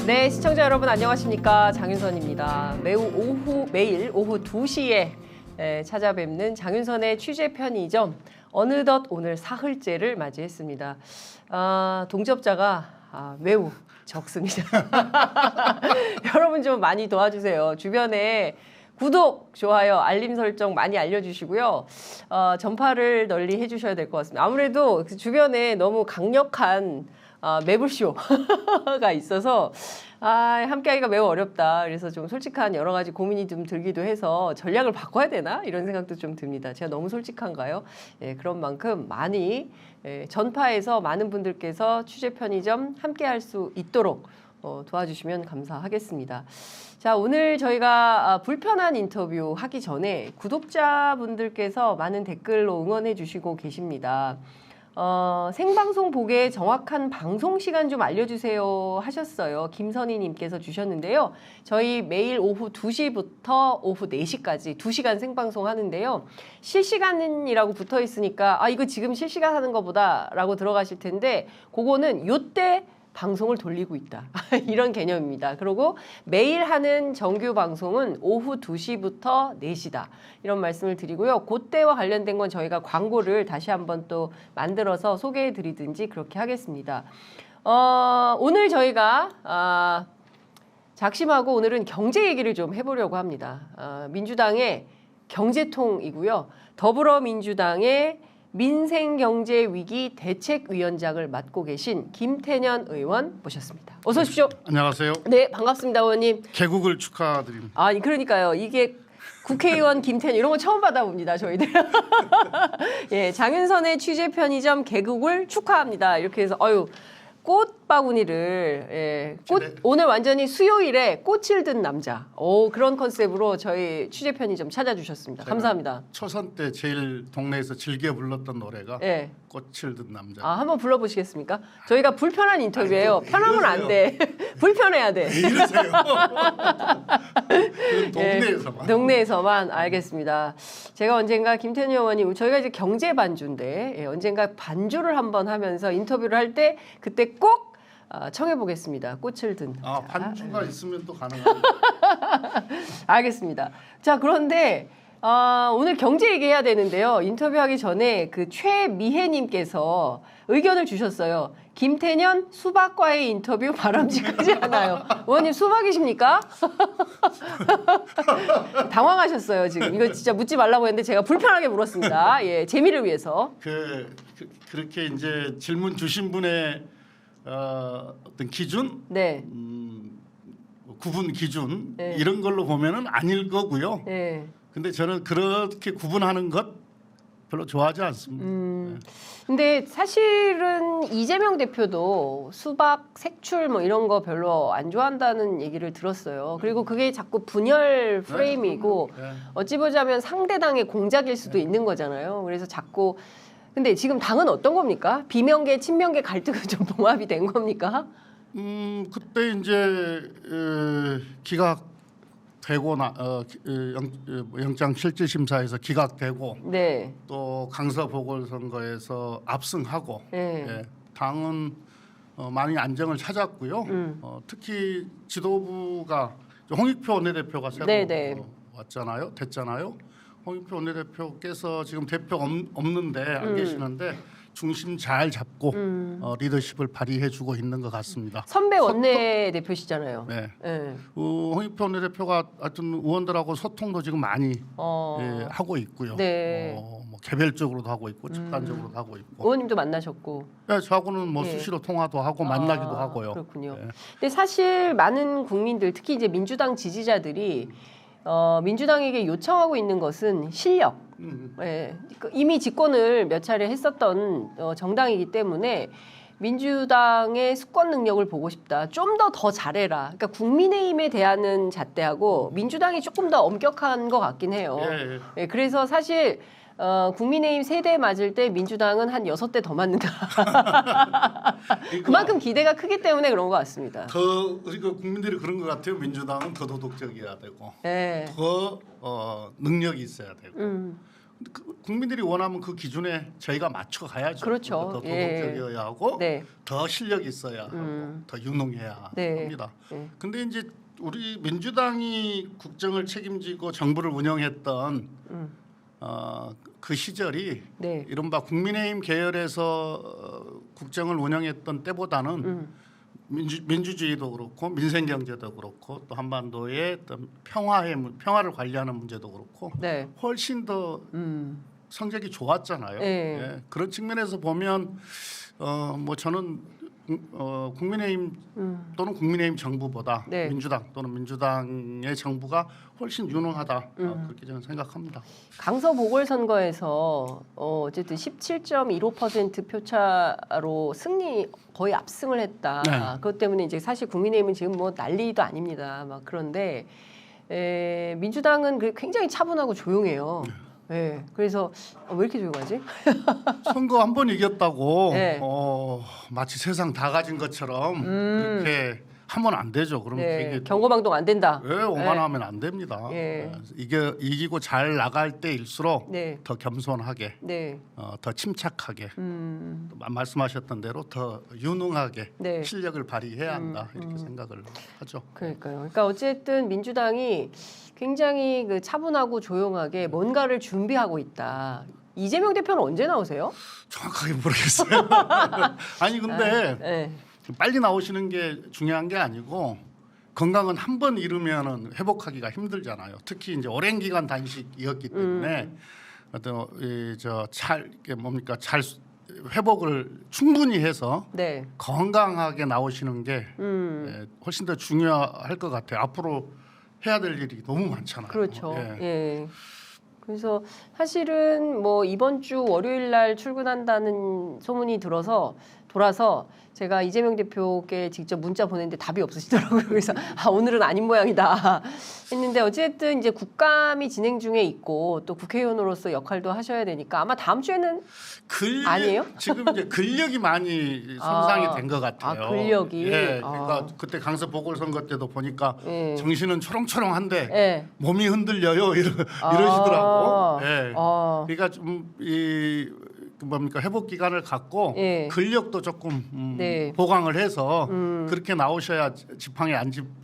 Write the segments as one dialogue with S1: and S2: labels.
S1: 네, 시청자 여러분 안녕하십니까? 장윤선입니다. 매일 오후 2시에 찾아뵙는 장윤선의 취재 편의점. 어느덧 오늘 사흘째를 맞이했습니다. 동접자가 매우 적습니다. 여러분 좀 많이 도와주세요. 주변에 구독, 좋아요, 알림 설정 많이 알려주시고요. 전파를 널리 해주셔야 될 것 같습니다. 아무래도 그 주변에 너무 강력한 매불쇼가 있어서 함께하기가 매우 어렵다. 그래서 좀 솔직한 여러 가지 고민이 좀 들기도 해서 전략을 바꿔야 되나? 이런 생각도 좀 듭니다. 제가 너무 솔직한가요? 그런 만큼 많이 전파해서 많은 분들께서 취재 편의점 함께할 수 있도록 도와주시면 감사하겠습니다. 자, 오늘 저희가 불편한 인터뷰 하기 전에 구독자분들께서 많은 댓글로 응원해 주시고 계십니다. 생방송 보게 정확한 방송 시간 좀 알려주세요 하셨어요. 김선희님께서 주셨는데요. 저희 매일 오후 2시부터 오후 4시까지 2시간 생방송 하는데요. 실시간이라고 붙어 있으니까 이거 지금 실시간 하는 거보다 라고 들어가실 텐데 그거는 요때 방송을 돌리고 있다. 이런 개념입니다. 그리고 매일 하는 정규 방송은 오후 2시부터 4시다. 이런 말씀을 드리고요. 그때와 관련된 건 저희가 광고를 다시 한번 또 만들어서 소개해 드리든지 그렇게 하겠습니다. 오늘 저희가 작심하고 오늘은 경제 얘기를 좀 해보려고 합니다. 민주당의 경제통이고요. 더불어민주당의 민생경제위기 대책위원장을 맡고 계신 김태년 의원 모셨습니다. 어서 오십시오.
S2: 안녕하세요.
S1: 네, 반갑습니다, 의원님.
S2: 개국을 축하드립니다.
S1: 그러니까요. 이게 국회의원 김태년 이런 거 처음 받아봅니다, 저희들. 예, 장윤선의 취재 편의점 개국을 축하합니다. 이렇게 해서 꽃바구니를 오늘 완전히 수요일에 꽃을 든 남자. 그런 컨셉으로 저희 취재 편의점 찾아주셨습니다. 감사합니다.
S2: 초선 때 제일 동네에서 즐겨 불렀던 노래가 꽃을 든 남자.
S1: 한번 불러보시겠습니까? 저희가 불편한 인터뷰예요. 편하면 안 돼. 불편해야 돼.
S2: 왜 이러세요? 동네에서만.
S1: 동네에서만 알겠습니다. 제가 언젠가 김태년 의원님 저희가 이제 경제 반주인데 언젠가 반주를 한번 하면서 인터뷰를 할 때 그때 꼭 청해보겠습니다. 꽃을 든 남자.
S2: 반주가 있으면 또 가능합니다.
S1: 알겠습니다. 자, 그런데 오늘 경제 얘기해야 되는데요. 인터뷰하기 전에 그 최미혜님께서 의견을 주셨어요. 김태년 수박과의 인터뷰 바람직하지 않아요. 의원님 수박이십니까? 당황하셨어요 지금. 이거 진짜 묻지 말라고 했는데 제가 불편하게 물었습니다. 예, 재미를 위해서.
S2: 그렇게 이제 질문 주신 분의 어떤 기준,
S1: 네.
S2: 구분 기준 이런 걸로 보면은 아닐 거고요.
S1: 네.
S2: 근데 저는 그렇게 구분하는 것 별로 좋아하지 않습니다.
S1: 근데 사실은 이재명 대표도 수박, 색출 뭐 이런 거 별로 안 좋아한다는 얘기를 들었어요. 그리고 그게 자꾸 분열 프레임이고 어찌 보자면 상대당의 공작일 수도 있는 거잖아요. 그래서 자꾸 근데 지금 당은 어떤 겁니까? 비명계, 친명계 갈등은 좀 봉합이 된 겁니까?
S2: 그때 이제 기각되고 영장 실질 심사에서 기각되고
S1: 네.
S2: 또 강서 보궐선거에서 압승하고 당은 많이 안정을 찾았고요. 특히 지도부가 홍익표 원내대표가 새로 됐잖아요. 홍익표 원내대표께서 지금 대표 없는데 안 계시는데 중심 잘 잡고 리더십을 발휘해주고 있는 것 같습니다.
S1: 선배 원내대표시잖아요.
S2: 네. 홍익표 원내대표가 하여튼 의원들하고 소통도 지금 많이 하고 있고요.
S1: 네.
S2: 뭐 개별적으로도 하고 있고 집단적으로도 하고 있고.
S1: 의원님도 만나셨고.
S2: 네, 저하고는 뭐 수시로 통화도 하고 만나기도 하고요.
S1: 그렇군요. 근데 사실 많은 국민들 특히 이제 민주당 지지자들이 민주당에게 요청하고 있는 것은 실력. 이미 집권을 몇 차례 했었던 정당이기 때문에 민주당의 수권 능력을 보고 싶다. 좀 더 잘해라. 그러니까 국민의힘에 대하는 잣대하고 민주당이 조금 더 엄격한 것 같긴 해요. 그래서 사실 국민의힘 3대 맞을 때 민주당은 한 6대 더 맞는다. 그만큼 기대가 크기 때문에 그런 것 같습니다.
S2: 그러니까 국민들이 그런 것 같아요. 민주당은 더 도덕적이어야 되고 더 능력이 있어야 되고 국민들이 원하면 그 기준에 저희가 맞춰 가야죠.
S1: 그렇죠.
S2: 더 도덕적이어야 하고
S1: 네.
S2: 더 실력이 있어야 하고 더 유능해야
S1: 네.
S2: 합니다.
S1: 네.
S2: 근데 이제 우리 민주당이 국정을 책임지고 정부를 운영했던 그 시절이
S1: 네.
S2: 이른바 국민의힘 계열에서 국정을 운영했던 때보다는 민주주의도 그렇고 민생 경제도 그렇고 또 한반도의 어떤 평화를 관리하는 문제도 그렇고
S1: 네.
S2: 훨씬 더 성적이 좋았잖아요.
S1: 네.
S2: 예, 그런 측면에서 보면 뭐 저는 국민의힘 또는 국민의힘 정부보다
S1: 네.
S2: 민주당 또는 민주당의 정부가 훨씬 유능하다 그렇게 저는 생각합니다.
S1: 강서 보궐선거에서 어쨌든 17.15% 표차로 승리 거의 압승을 했다.
S2: 네.
S1: 그것 때문에 이제 사실 국민의힘은 지금 뭐 난리도 아닙니다. 막 그런데 민주당은 굉장히 차분하고 조용해요. 네. 그래서 왜 이렇게 조용하지?
S2: 선거 한 번 이겼다고
S1: 네.
S2: 마치 세상 다 가진 것처럼 그렇게 하면 안 되죠. 그러면
S1: 네.
S2: 되게
S1: 경고방동 안 된다.
S2: 오만하면 안 됩니다.
S1: 예.
S2: 이기고 잘 나갈 때일수록
S1: 네.
S2: 더 겸손하게,
S1: 네.
S2: 더 침착하게, 또 말씀하셨던 대로 더 유능하게
S1: 네.
S2: 실력을 발휘해야 한다 이렇게 생각을 하죠.
S1: 그러니까요. 그러니까 어쨌든 민주당이 굉장히 그 차분하고 조용하게 뭔가를 준비하고 있다. 이재명 대표는 언제 나오세요?
S2: 정확하게 모르겠어요. 아니 근데
S1: 네.
S2: 빨리 나오시는 게 중요한 게 아니고 건강은 한 번 잃으면은 회복하기가 힘들잖아요. 특히 이제 오랜 기간 단식이었기 때문에 어떤 잘 회복을 충분히 해서
S1: 네.
S2: 건강하게 나오시는 게 훨씬 더 중요할 것 같아요. 앞으로 해야 될 일이 너무 많잖아요.
S1: 그렇죠.
S2: 예.
S1: 예. 그래서 사실은 뭐 이번 주 월요일 날 출근한다는 소문이 돌아서 제가 이재명 대표께 직접 문자 보냈는데 답이 없으시더라고요. 그래서 오늘은 아닌 모양이다 했는데 어쨌든 이제 국감이 진행 중에 있고 또 국회의원으로서 역할도 하셔야 되니까 아마 다음 주에는 아니에요?
S2: 지금 이제 근력이 많이 손상이 된 것 같아요.
S1: 근력이.
S2: 예, 그러니까 그때 강서 보궐선거 때도 보니까
S1: 예.
S2: 정신은 초롱초롱한데
S1: 예.
S2: 몸이 흔들려요 이러시더라고. 예. 그러니까 좀 뭡니까 회복 기간을 갖고
S1: 예.
S2: 근력도 조금
S1: 네.
S2: 보강을 해서 그렇게 나오셔야 지팡이 안 짚으실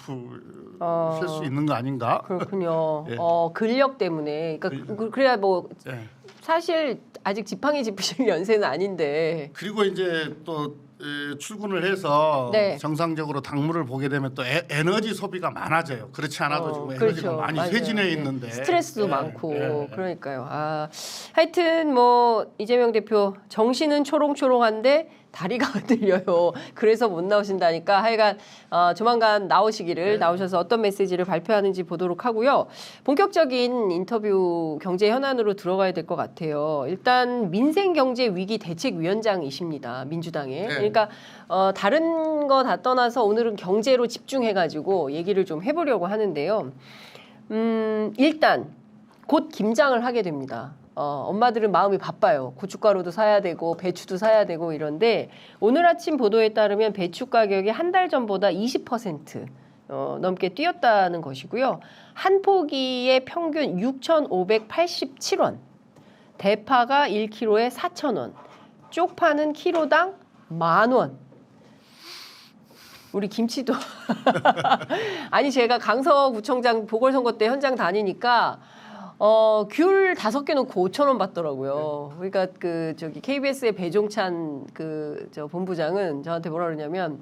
S2: 수 있는 거 아닌가?
S1: 그렇군요.
S2: 예.
S1: 근력 때문에. 그러니까 그래야 뭐
S2: 예.
S1: 사실 아직 지팡이 짚으실 연세는 아닌데.
S2: 그리고 이제 또 출근을 해서
S1: 네.
S2: 정상적으로 당무를 보게 되면 또 에너지 소비가 많아져요. 그렇지 않아도 지금 에너지가
S1: 그렇죠.
S2: 많이
S1: 맞아요.
S2: 쇠진해
S1: 예.
S2: 있는데
S1: 스트레스도
S2: 예,
S1: 많고
S2: 예.
S1: 그러니까요. 하여튼 뭐 이재명 대표 정신은 초롱초롱한데 다리가 흔들려요. 그래서 못 나오신다니까 하여간 조만간 나오시기를 나오셔서 어떤 메시지를 발표하는지 보도록 하고요. 본격적인 인터뷰 경제 현안으로 들어가야 될 것 같아요. 일단 민생경제위기대책위원장이십니다. 민주당의.
S2: 네.
S1: 그러니까 다른 거 다 떠나서 오늘은 경제로 집중해가지고 얘기를 좀 해보려고 하는데요. 일단 곧 김장을 하게 됩니다. 엄마들은 마음이 바빠요. 고춧가루도 사야 되고 배추도 사야 되고 이런데 오늘 아침 보도에 따르면 배추 가격이 한 달 전보다 20% 넘게 뛰었다는 것이고요. 한 포기의 평균 6,587원, 대파가 1kg에 4,000원, 쪽파는 키로당 10,000원. 우리 김치도 아니 제가 강서구청장 보궐선거 때 현장 다니니까 귤 5개 놓고 5,000원 받더라고요. 그러니까 KBS의 배종찬 저 본부장은 저한테 뭐라 그러냐면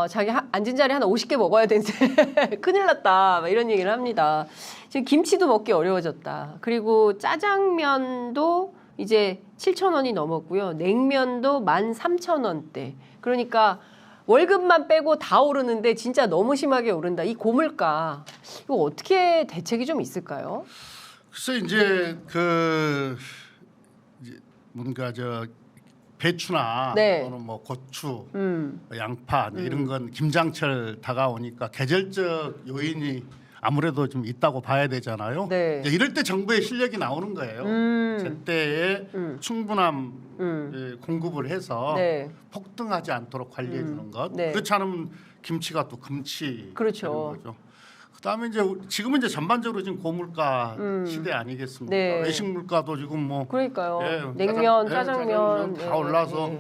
S1: 자기 앉은 자리 하나 50개 먹어야 되는데 큰일 났다 막 이런 얘기를 합니다. 지금 김치도 먹기 어려워졌다. 그리고 짜장면도 이제 7,000원이 넘었고요. 냉면도 13,000원대. 그러니까 월급만 빼고 다 오르는데 진짜 너무 심하게 오른다. 이 고물가 이거 어떻게 대책이 좀 있을까요?
S2: 글쎄 이제 뭔가 배추나
S1: 네.
S2: 또는 뭐 고추, 양파 이런 건 김장철 다가오니까 계절적 요인이 아무래도 좀 있다고 봐야 되잖아요.
S1: 네.
S2: 이제 이럴 때 정부의 실력이 나오는 거예요. 제때에 충분한 공급을 해서
S1: 네.
S2: 폭등하지 않도록 관리해 주는 것.
S1: 네.
S2: 그렇지 않으면 김치가 또 금치
S1: 그렇죠.
S2: 되는 거죠. 그다음에 이제 지금은 이제 전반적으로 지금 고물가 시대 아니겠습니까?
S1: 네.
S2: 외식 물가도 지금 뭐
S1: 그러니까요.
S2: 예,
S1: 냉면,
S2: 짜장면
S1: 짜장면
S2: 다 올라서
S1: 예.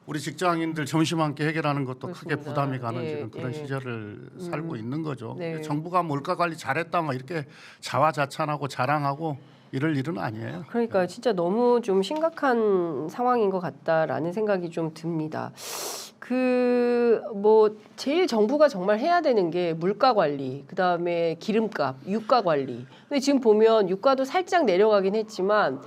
S2: 우리 직장인들 점심 한 끼 해결하는 것도
S1: 그렇습니다.
S2: 크게 부담이 가는
S1: 예,
S2: 지금 그런
S1: 예.
S2: 시절을 살고 있는 거죠.
S1: 네.
S2: 정부가 물가 관리 잘했다 막 이렇게 자화자찬하고 자랑하고 이럴 일은 아니에요.
S1: 그러니까 진짜 너무 좀 심각한 상황인 것 같다라는 생각이 좀 듭니다. 그 뭐 제일 정부가 정말 해야 되는 게 물가 관리, 그다음에 기름값, 유가 관리. 근데 지금 보면 유가도 살짝 내려가긴 했지만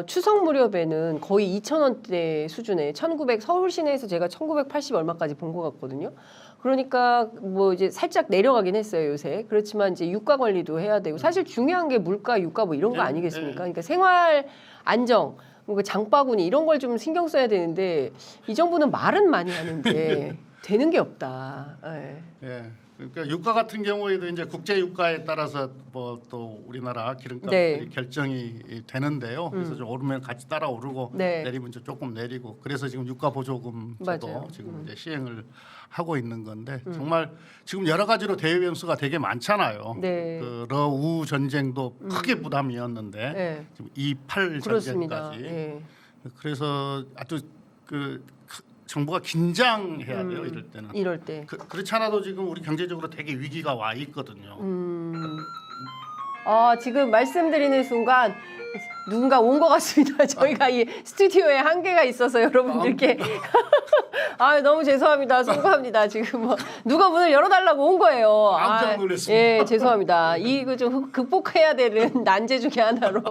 S1: 추석 무렵에는 거의 2,000원대 수준에 1,900 서울 시내에서 제가 1,980 얼마까지 본 것 같거든요. 그러니까 뭐 이제 살짝 내려가긴 했어요 요새. 그렇지만 이제 유가 관리도 해야 되고 사실 중요한 게 물가, 유가 뭐 이런 거
S2: 네,
S1: 아니겠습니까?
S2: 네.
S1: 그러니까 생활 안정, 뭐 장바구니 이런 걸 좀 신경 써야 되는데 이 정부는 말은 많이 하는데 되는 게 없다. 예.
S2: 예. 그러니까 유가 같은 경우에도 이제 국제 유가에 따라서 뭐 또 우리나라 기름값
S1: 네.
S2: 결정이 되는데요. 그래서 좀 오르면 같이 따라 오르고
S1: 네.
S2: 내리면 이제 조금 내리고 그래서 지금 유가 보조금 제도
S1: 맞아요.
S2: 지금 이제 시행을 하고 있는 건데 정말 지금 여러 가지로 대외 변수가 되게 많잖아요.
S1: 네.
S2: 그 러우 전쟁도 크게 부담이었는데
S1: 네.
S2: 지금 28
S1: 그렇습니다.
S2: 전쟁까지
S1: 예.
S2: 그래서 아주 정부가 긴장해야 돼요 이럴 때는.
S1: 이럴 때.
S2: 그렇지 않아도 지금 우리 경제적으로 되게 위기가 와 있거든요.
S1: 지금 말씀드리는 순간 누군가 온 것 같습니다. 저희가 이 스튜디오에 한계가 있어서 여러분들께 너무 죄송합니다. 송구합니다. 지금 뭐 누가 문을 열어달라고 온 거예요.
S2: 깜짝 놀랐습니다.
S1: 예, 죄송합니다. 이거 좀 극복해야 되는 난제 중에 하나로.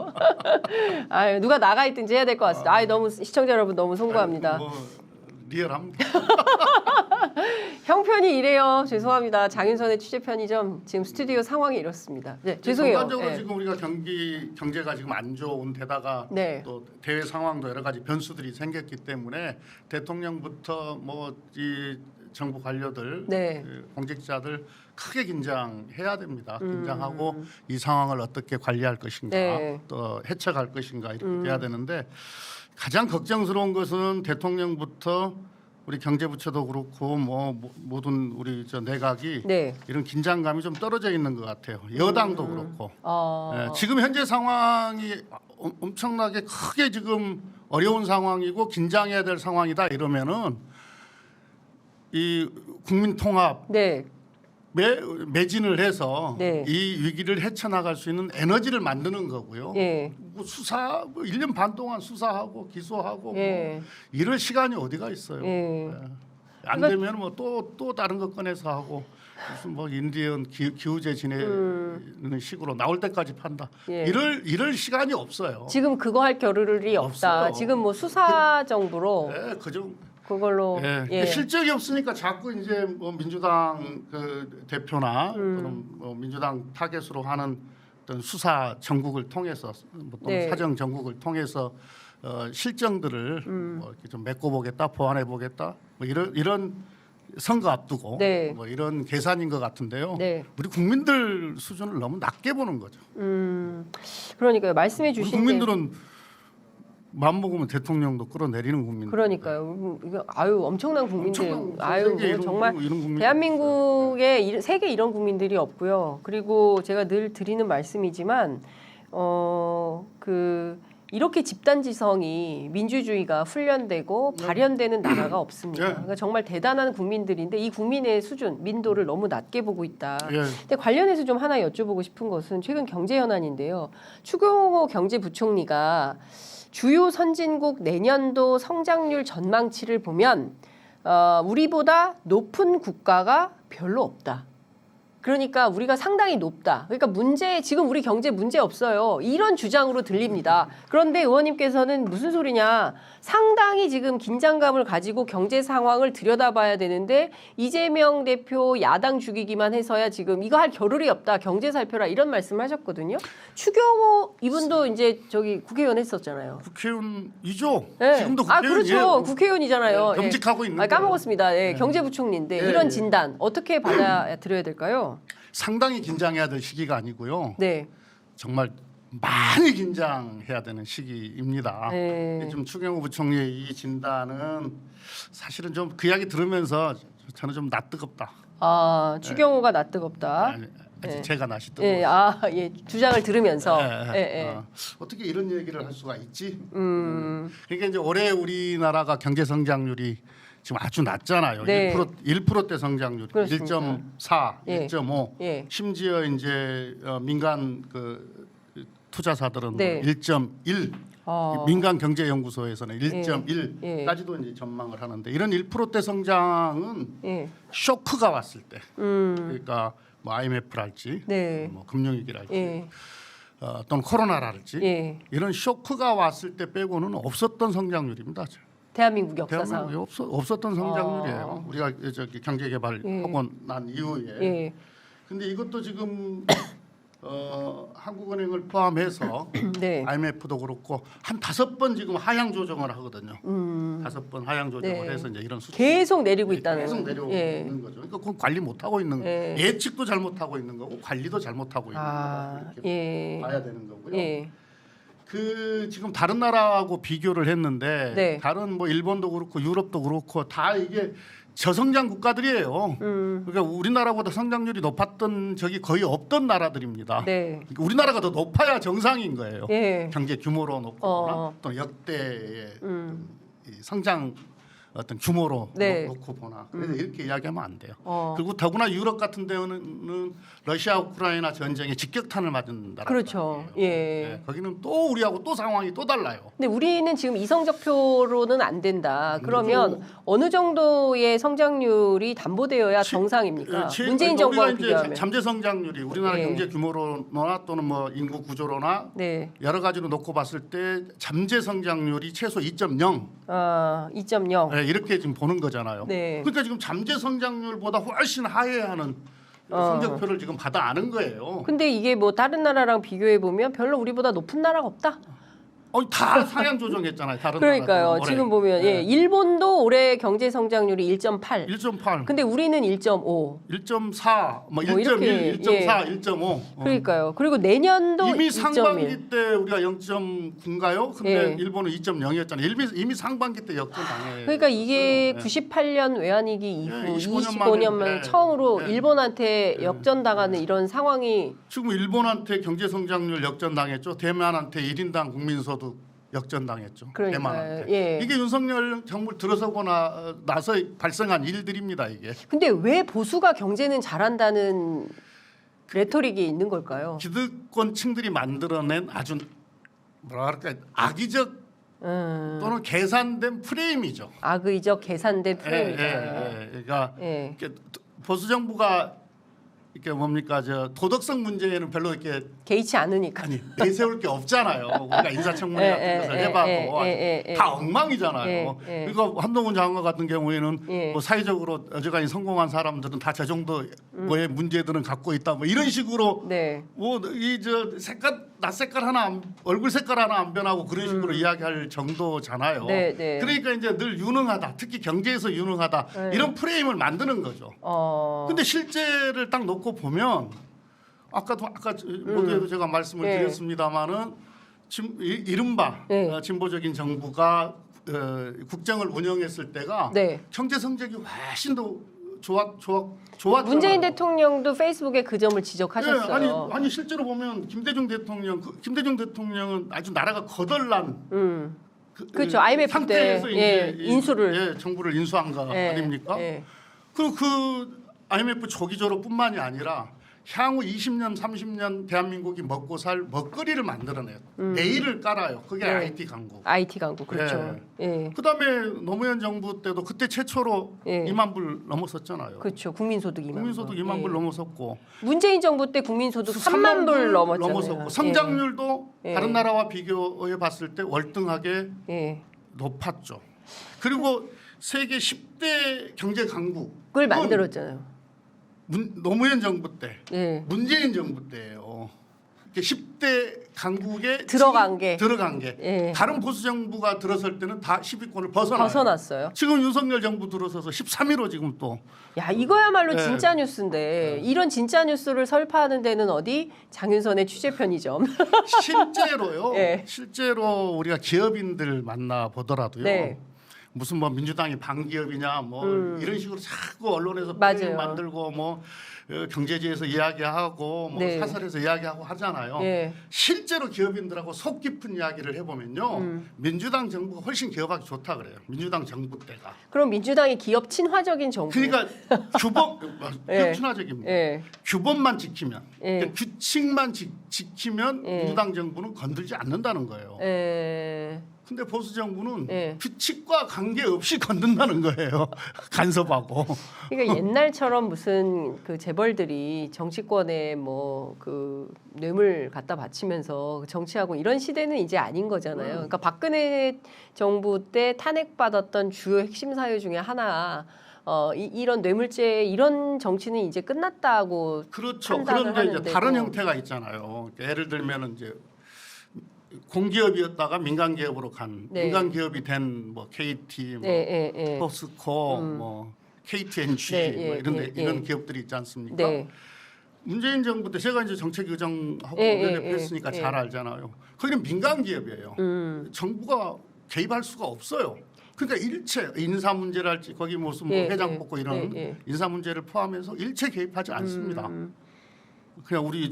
S1: 누가 나가 있든지 해야 될 것 같습니다. 너무 시청자 여러분 너무 송구합니다.
S2: 뭐 리얼합니다.
S1: 형편이 이래요. 죄송합니다. 장윤선의 취재 편의점 지금 스튜디오 상황이 이렇습니다. 네, 죄송해요.
S2: 전반적으로
S1: 예.
S2: 지금 우리가 경제가 지금 안 좋은 데다가
S1: 네.
S2: 또 대외 상황도 여러 가지 변수들이 생겼기 때문에 대통령부터 뭐 이 정부 관료들,
S1: 네.
S2: 공직자들 크게 긴장해야 됩니다. 긴장하고 이 상황을 어떻게 관리할 것인가,
S1: 네.
S2: 또 해쳐갈 것인가 이렇게 돼야 되는데 가장 걱정스러운 것은 대통령부터 우리 경제부처도 그렇고 뭐 모든 우리 내각이
S1: 네.
S2: 이런 긴장감이 좀 떨어져 있는 것 같아요. 여당도 그렇고. 예,
S1: 어,
S2: 지금 현재 상황이 엄청나게 크게 지금 어려운 상황이고 긴장해야 될 상황이다 이러면은 이 국민 통합
S1: 네.
S2: 매진을 해서
S1: 네.
S2: 이 위기를 헤쳐나갈 수 있는 에너지를 만드는 거고요.
S1: 예.
S2: 뭐 수사 뭐 1년 반 동안 수사하고 기소하고
S1: 예.
S2: 뭐 이럴 시간이 어디가 있어요.
S1: 예.
S2: 안 되면 뭐 또 다른 거 꺼내서 하고 무슨 뭐 인디언 기후제 지내는 식으로 나올 때까지 판다.
S1: 예.
S2: 이럴 시간이 없어요.
S1: 지금 그거 할 겨를이 없다.
S2: 없어요.
S1: 지금 뭐 수사 정부로
S2: 네, 그정
S1: 그걸로 예.
S2: 실적이 없으니까 자꾸 이제 뭐 민주당 그 대표나 또는 뭐 민주당 타겟으로 하는 어떤 수사 전국을 통해서 뭐 또는
S1: 네.
S2: 사정 전국을 통해서 실정들을 뭐 이렇게 좀 메꿔보겠다, 보완해 보겠다, 뭐 이런 선거 앞두고
S1: 네.
S2: 뭐 이런 계산인 것 같은데요.
S1: 네.
S2: 우리 국민들 수준을 너무 낮게 보는 거죠.
S1: 그러니까요. 말씀해
S2: 우리
S1: 주신
S2: 국민들은 마음 먹으면 대통령도 끌어내리는 국민.
S1: 그러니까요. 이거 엄청난 국민들.
S2: 엄청난 세계
S1: 뭐
S2: 이런
S1: 정말
S2: 국민들.
S1: 대한민국에 세계 이런 국민들이 없고요. 그리고 제가 늘 드리는 말씀이지만 이렇게 집단지성이 민주주의가 훈련되고 발현되는 나라가 없습니다.
S2: 네.
S1: 그러니까 정말 대단한 국민들인데 이 국민의 수준, 민도를 너무 낮게 보고 있다.
S2: 예.
S1: 근데 관련해서 좀 하나 여쭤보고 싶은 것은 최근 경제 현안인데요. 추경호 경제부총리가 주요 선진국 내년도 성장률 전망치를 보면 우리보다 높은 국가가 별로 없다. 그러니까 우리가 상당히 높다. 그러니까 지금 우리 경제 문제 없어요. 이런 주장으로 들립니다. 그런데 의원님께서는 무슨 소리냐. 상당히 지금 긴장감을 가지고 경제 상황을 들여다봐야 되는데 이재명 대표 야당 죽이기만 해서야 지금 이거 할 겨를이 없다. 경제 살펴라 이런 말씀을 하셨거든요. 추경호 이분도 이제 국회의원 했었잖아요.
S2: 국회의원이죠.
S1: 네.
S2: 지금도 국회의원이에요.
S1: 그렇죠. 국회의원이잖아요.
S2: 네, 겸직하고 있는
S1: 까먹었습니다. 경제부총리인데 이런 진단 어떻게 받아들여야 될까요?
S2: 상당히 긴장해야 될 시기가 아니고요.
S1: 네.
S2: 정말 많이 긴장해야 되는 시기입니다.
S1: 네.
S2: 좀 추경호 부총리의 이 진단은 사실은 좀 그 이야기 들으면서 저는 좀 낯뜨겁다.
S1: 추경호가 낯뜨겁다.
S2: 아직
S1: 예.
S2: 제가 다시 듣고
S1: 예, 예, 주장을 들으면서
S2: 어떻게 이런 얘기를 할 수가 있지?
S1: 음.
S2: 그러니까 이제 올해 우리나라가 경제 성장률이 지금 아주 낮잖아요.
S1: 네.
S2: 1%대 성장률,
S1: 그렇습니다.
S2: 1.4,
S1: 예.
S2: 1.5.
S1: 예.
S2: 심지어 이제 민간 그 투자사들은
S1: 네.
S2: 1.1. 민간 경제연구소에서는 1.1까지도 이제 전망을 하는데 이런 1%대 성장은
S1: 예.
S2: 쇼크가 왔을 때, 그러니까 뭐 IMF랄지,
S1: 네.
S2: 뭐 금융위기랄지,
S1: 예.
S2: 또는 코로나랄지
S1: 예.
S2: 이런 쇼크가 왔을 때 빼고는 없었던 성장률입니다.
S1: 대한민국 역사상.
S2: 대한민국에 없었던 성장률이에요. 우리가 저기 경제개발 하고 난 이후에.
S1: 예.
S2: 근데 이것도 지금 한국은행을 포함해서
S1: 네.
S2: IMF도 그렇고 한 5번 지금 하향 조정을 하거든요. 5번 하향 조정을
S1: 네.
S2: 해서 이제 이런 수치
S1: 계속 내리고 있다는.
S2: 계속 내려오고
S1: 예.
S2: 있는 거죠. 그러니까 그건 관리 못 하고 있는
S1: 예.
S2: 예측도 잘못하고 있는 거고 관리도 잘못하고 있는 거다 이렇게
S1: 예.
S2: 봐야 되는 거고요.
S1: 예.
S2: 그 지금 다른 나라하고 비교를 했는데
S1: 네.
S2: 다른 뭐 일본도 그렇고 유럽도 그렇고 다 이게 저성장 국가들이에요. 그러니까 우리나라보다 성장률이 높았던 적이 거의 없던 나라들입니다.
S1: 네.
S2: 그러니까 우리나라가 더 높아야 정상인 거예요.
S1: 예.
S2: 경제 규모로 높거나 또 역대의 이 성장 어떤 규모로
S1: 네.
S2: 놓고 보나 그래서 이렇게 이야기하면 안 돼요.
S1: 어.
S2: 그리고 더구나 유럽 같은 데는 러시아 우크라이나 전쟁에 직격탄을 맞은 나라.
S1: 그렇죠. 예.
S2: 거기는 또 우리하고 또 상황이 또 달라요.
S1: 근데 우리는 지금 이성적표로는 안 된다. 그러면 어느 정도의 성장률이 담보되어야 정상입니까? 문재인 정부와
S2: 우리가 이제
S1: 비교하면.
S2: 잠재 성장률이 우리나라
S1: 예.
S2: 경제 규모로나 또는 뭐 인구 구조로나
S1: 네.
S2: 여러 가지로 놓고 봤을 때 잠재 성장률이 최소 2.0
S1: 2.0.
S2: 이렇게 지금 보는 거잖아요.
S1: 네.
S2: 그러니까 지금 잠재 성장률보다 훨씬 하회하는 성적표를 지금 받아 아는 거예요.
S1: 근데 이게 뭐 다른 나라랑 비교해 보면 별로 우리보다 높은 나라가 없다.
S2: 다 상향 조정했잖아요. 다른
S1: 그러니까요.
S2: 나라들은 올해.
S1: 지금 보면 예, 일본도 올해 경제 성장률이 1.8.
S2: 1.8,
S1: 근데 우리는 1.5.
S2: 1.4, 뭐 1.1,
S1: 이렇게,
S2: 1.4, 1.5.
S1: 그러니까요. 그리고 내년도
S2: 이미
S1: 2.1.
S2: 상반기 때 우리가 0.9인가요? 근데
S1: 예.
S2: 일본은 2.0이었잖아요. 이미 상반기 때 역전 당해.
S1: 그러니까 이게 98년 외환위기 이후
S2: 예,
S1: 25년 만에 처음으로
S2: 예.
S1: 일본한테 역전당하는 이런 상황이
S2: 지금 일본한테 경제 성장률 역전 당했죠. 대만한테 1인당 국민소득 역전 당했죠.
S1: 그러니까요.
S2: 대만한테.
S1: 예.
S2: 이게 윤석열 정부 들어서거나 나서 발생한 일들입니다. 이게
S1: 근데 왜 보수가 경제는 잘한다는 레토릭이 있는 걸까요?
S2: 기득권층들이 만들어낸 아주 뭐랄까 악의적 또는 계산된 프레임이죠.
S1: 악의적 계산된 프레임이다.
S2: 그러니까
S1: 예.
S2: 이렇게 보수 정부가 이렇게 뭡니까 저 도덕성 문제에는 별로 이렇게
S1: 개의치 않으니까.
S2: 아니 내세울 게 없잖아요. 우리가 인사청문회 같은 것을 해봐도 다 엉망이잖아요. 그러니까 한동훈 장관 같은 경우에는 뭐 사회적으로 어지간히 성공한 사람들은 다 저 정도의 문제들은 갖고 있다. 뭐 이런 식으로
S1: 네.
S2: 뭐 이 저 색깔 낯 색깔 하나 얼굴 색깔 하나 안 변하고 그런 식으로 이야기할 정도잖아요.
S1: 네, 네.
S2: 그러니까 이제 늘 유능하다. 특히 경제에서 유능하다. 이런 프레임을 만드는 거죠. 근데 실제를 딱 놓고 보면 아까 모두에도 제가 말씀을
S1: 네.
S2: 드렸습니다마는 이른바
S1: 네.
S2: 진보적인 정부가 국정을 운영했을 때가
S1: 네.
S2: 경제 성적이 훨씬 더 좋았잖아요.
S1: 문재인 대통령도 페이스북에 그 점을 지적하셨어요.
S2: 아니 실제로 보면 김대중 대통령은 아주 나라가 거덜난
S1: 그렇죠. IMF
S2: 상태에서
S1: 때
S2: 이제
S1: 인수를
S2: 정부를 인수한 거 아닙니까? 그리고 그 IMF 초기 졸업뿐만이 아니라 향후 20년, 30년 대한민국이 먹고 살 먹거리를 만들어내요. 내일을 깔아요. 그게 IT 강국.
S1: IT 강국 그렇죠.
S2: 그다음에 노무현 정부 때도 그때 최초로 2만 불 넘었었잖아요.
S1: 그렇죠. 국민소득 2만
S2: 국민소득 2만 불 넘었었고
S1: 문재인 정부 때 국민소득 3만 불 넘었잖아요.
S2: 넘었었고 성장률도 다른 나라와 비교해 봤을 때 월등하게 높았죠. 그리고 세계 10대 경제 강국을
S1: 만들었잖아요.
S2: 노무현 정부 때, 문재인 정부 때예요. 10대 강국에
S1: 들어간 게
S2: 다른 보수 정부가 들어설 때는 다 10위권을 벗어났어요. 지금 윤석열 정부 들어서서 13위로 지금 또.
S1: 야 이거야말로 진짜 뉴스인데 이런 진짜 뉴스를 설파하는 데는 어디? 장윤선의 취재 편의점.
S2: 실제로요. 실제로 우리가 기업인들 만나 보더라도요. 무슨 뭐 민주당이 반기업이냐 뭐 이런 식으로 자꾸 언론에서
S1: 맞아요.
S2: 프레임 만들고 뭐 경제지에서 이야기하고 뭐
S1: 네.
S2: 사설에서 이야기하고 하잖아요.
S1: 예.
S2: 실제로 기업인들하고 속 깊은 이야기를 해보면요, 민주당 정부가 훨씬 기업하기 좋다 그래요. 민주당 정부 때가.
S1: 그럼 민주당이 기업 친화적인 정부.
S2: 그러니까 규범
S1: 예.
S2: 기업 친화적입니다.
S1: 예.
S2: 규범만 지키면,
S1: 예.
S2: 그러니까 규칙만 지키면
S1: 예.
S2: 민주당 정부는 건들지 않는다는 거예요.
S1: 예.
S2: 근데 보수 정부는
S1: 예.
S2: 규칙과 관계없이 건든다는 거예요. 간섭하고.
S1: 그러니까 옛날처럼 무슨 그 재벌들이 정치권에 뭐 그 뇌물 갖다 바치면서 정치하고 이런 시대는 이제 아닌 거잖아요. 그러니까 박근혜 정부 때 탄핵받았던 주요 핵심 사유 중에 하나 이런 뇌물죄 이런 정치는 이제 끝났다고
S2: 그렇죠.
S1: 판단을
S2: 그런데 이제 다른
S1: 하는데도.
S2: 형태가 있잖아요. 예를 들면 이제 공기업이었다가 민간 기업으로 간
S1: 네.
S2: 민간 기업이 된 뭐 KT, 뭐
S1: 예, 예, 예.
S2: 포스코, 뭐 KTNG
S1: 네, 예,
S2: 뭐
S1: 예,
S2: 이런
S1: 예.
S2: 기업들이 있지 않습니까?
S1: 네.
S2: 문재인 정부 때 제가 이제 정책위원장하고
S1: 예, 예,
S2: 원내대표했으니까
S1: 예,
S2: 잘 알잖아요. 거기는 민간 기업이에요.
S1: 음.
S2: 정부가 개입할 수가 없어요. 그러니까 일체 인사 문제랄지 거기 무슨 뭐
S1: 예,
S2: 회장
S1: 예,
S2: 뽑고 이런
S1: 예, 예.
S2: 인사 문제를 포함해서 일체 개입하지 않습니다. 그냥 우리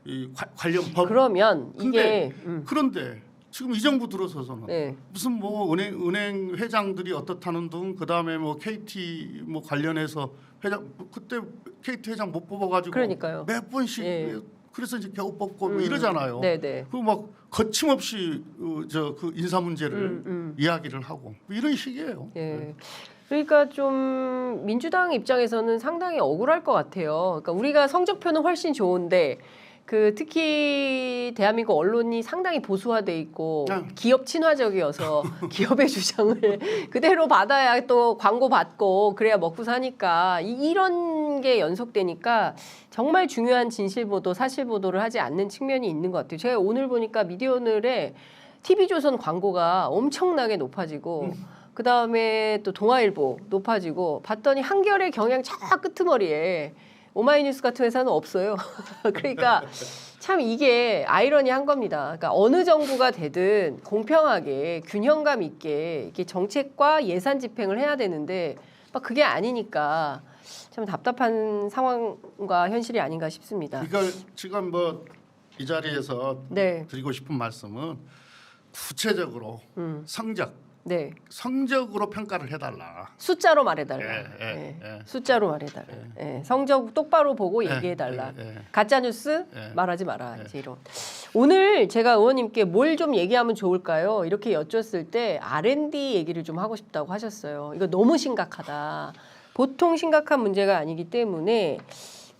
S2: 이 관련 법.
S1: 그러면 이게
S2: 그런데 지금 이 정부 들어서서는
S1: 네.
S2: 무슨 뭐 은행 회장들이 어떻다는 등 그다음에 뭐 KT 뭐 관련해서 회장 그때 KT 회장 못 뽑아가지고
S1: 그러니까요.
S2: 몇 번씩
S1: 예.
S2: 그래서 이제 겨우 뽑고 뭐 이러잖아요.
S1: 네네.
S2: 그 막 거침없이 그 인사 문제를 이야기를 하고 뭐 이런 식이에요.
S1: 예. 그러니까 좀 민주당 입장에서는 상당히 억울할 것 같아요. 그러니까 우리가 성적표는 훨씬 좋은데 그 특히 대한민국 언론이 상당히 보수화돼 있고 기업 친화적이어서 기업의 주장을 그대로 받아야 또 광고 받고 그래야 먹고 사니까 이런 게 연속되니까 정말 중요한 진실 보도, 사실 보도를 하지 않는 측면이 있는 것 같아요. 제가 오늘 보니까 미디어오늘에 TV조선 광고가 엄청나게 높아지고 그 다음에 또 동아일보 높아지고 봤더니 한겨레 경향 저 끄트머리에 오마이뉴스 같은 회사는 없어요. 그러니까 참 이게 아이러니한 겁니다. 그러니까 어느 정부가 되든 공평하게 균형감 있게 이렇게 정책과 예산 집행을 해야 되는데 막 그게 아니니까 참 답답한 상황과 현실이 아닌가 싶습니다.
S2: 그러니까 지금 뭐 이 자리에서
S1: 네,
S2: 드리고 싶은 말씀은 구체적으로
S1: 네.
S2: 성적으로 평가를 해달라.
S1: 숫자로 말해달라.
S2: 예.
S1: 숫자로 말해달라. 예. 성적 똑바로 보고 얘기해달라. 가짜 뉴스 말하지 마라. 이제 이런. 오늘 제가 의원님께 뭘 좀 얘기하면 좋을까요? 이렇게 여쭸을 때 R&D 얘기를 좀 하고 싶다고 하셨어요. 이거 너무 심각하다. 보통 심각한 문제가 아니기 때문에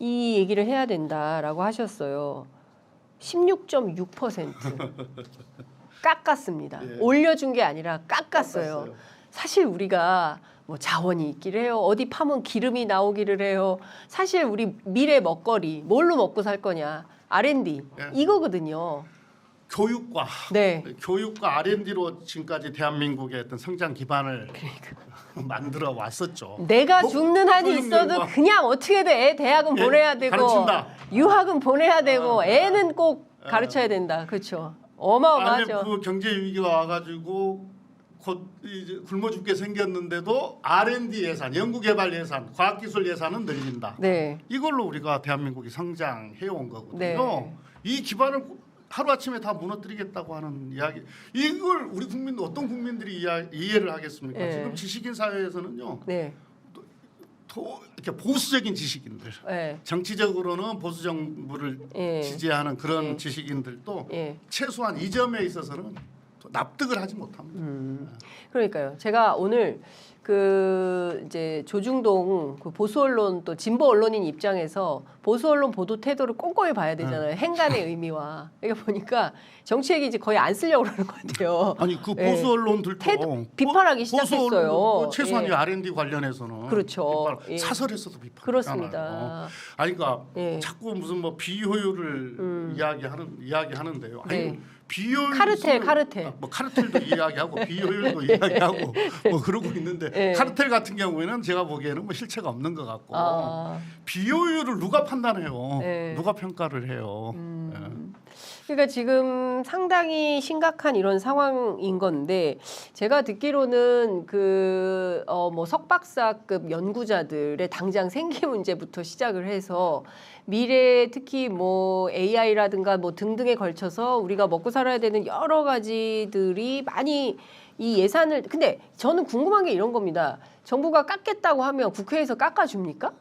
S1: 이 얘기를 해야 된다라고 하셨어요. 16.6% 깎았습니다. 올려준 게 아니라 깎았어요. 사실 우리가 뭐 자원이 있기를 해요. 어디 파면 기름이 나오기를 해요. 사실 우리 미래 먹거리 뭘로 먹고 살 거냐. R&D 이거거든요.
S2: 교육과
S1: 네.
S2: 교육과 R&D로 지금까지 대한민국의 어떤 성장 기반을 만들어 왔었죠.
S1: 내가 죽는 한이
S2: 교육
S1: 있어도
S2: 내용과
S1: 그냥 어떻게든 애 대학은 보내야 되고
S2: 가르친다.
S1: 유학은 보내야 되고 애는 꼭 가르쳐야 된다. 그렇죠. 어마어마하죠.
S2: 안에 그 경제 위기가 와가지고 곧 이제 굶어 죽게 생겼는데도 R&D 예산, 연구개발 예산, 과학기술 예산은 늘린다.
S1: 네.
S2: 이걸로 우리가 대한민국이 성장해 온 거거든요.
S1: 네.
S2: 이 기반을 하루 아침에 다 무너뜨리겠다고 하는 이야기. 이걸 우리 국민 어떤 국민들이 이해를 하겠습니까?
S1: 네.
S2: 지금 지식인 사회에서는요.
S1: 네.
S2: 이렇게 보수적인 지식인들,
S1: 네.
S2: 정치적으로는 보수 정부를
S1: 예.
S2: 지지하는 그런
S1: 예.
S2: 지식인들도
S1: 예.
S2: 최소한 이 점에 있어서는 납득을 하지 못합니다.
S1: 그러니까요. 제가 오늘 그 이제 조중동 그 보수 언론 또 진보 언론인 입장에서 보수 언론 보도 태도를 꼼꼼히 봐야 되잖아요. 행간의 의미와. 그러니까 보니까 정치 얘기 이제 거의 안 쓰려고 그러는 것 같아요.
S2: 아니 그
S1: 예.
S2: 보수 언론들도
S1: 비판하기
S2: 보수
S1: 시작했어요.
S2: 언론도 최소한
S1: 예.
S2: 이 R&D 관련해서는
S1: 그렇죠.
S2: 비판,
S1: 예.
S2: 사설에서도 비판.
S1: 그렇습니다.
S2: 아니 그러니까
S1: 예.
S2: 자꾸 무슨 뭐 비효율을 이야기하는데요. 아니
S1: 네.
S2: 비효율
S1: 카르텔.
S2: 뭐 카르텔도 이야기하고 비효율도 이야기하고 뭐 그러고 있는데
S1: 예.
S2: 카르텔 같은 경우에는 제가 보기에는 뭐 실체가 없는 것 같고 비효율을 누가 판단해요?
S1: 예.
S2: 누가 평가를 해요?
S1: 그러니까 지금 상당히 심각한 이런 상황인 건데 제가 듣기로는 뭐 석박사급 연구자들의 당장 생계 문제부터 시작을 해서 미래 특히 뭐 AI라든가 뭐 등등에 걸쳐서 우리가 먹고 살아야 되는 여러 가지들이 많이 이 예산을 근데 저는 궁금한 게 이런 겁니다. 정부가 깎겠다고 하면 국회에서 깎아줍니까?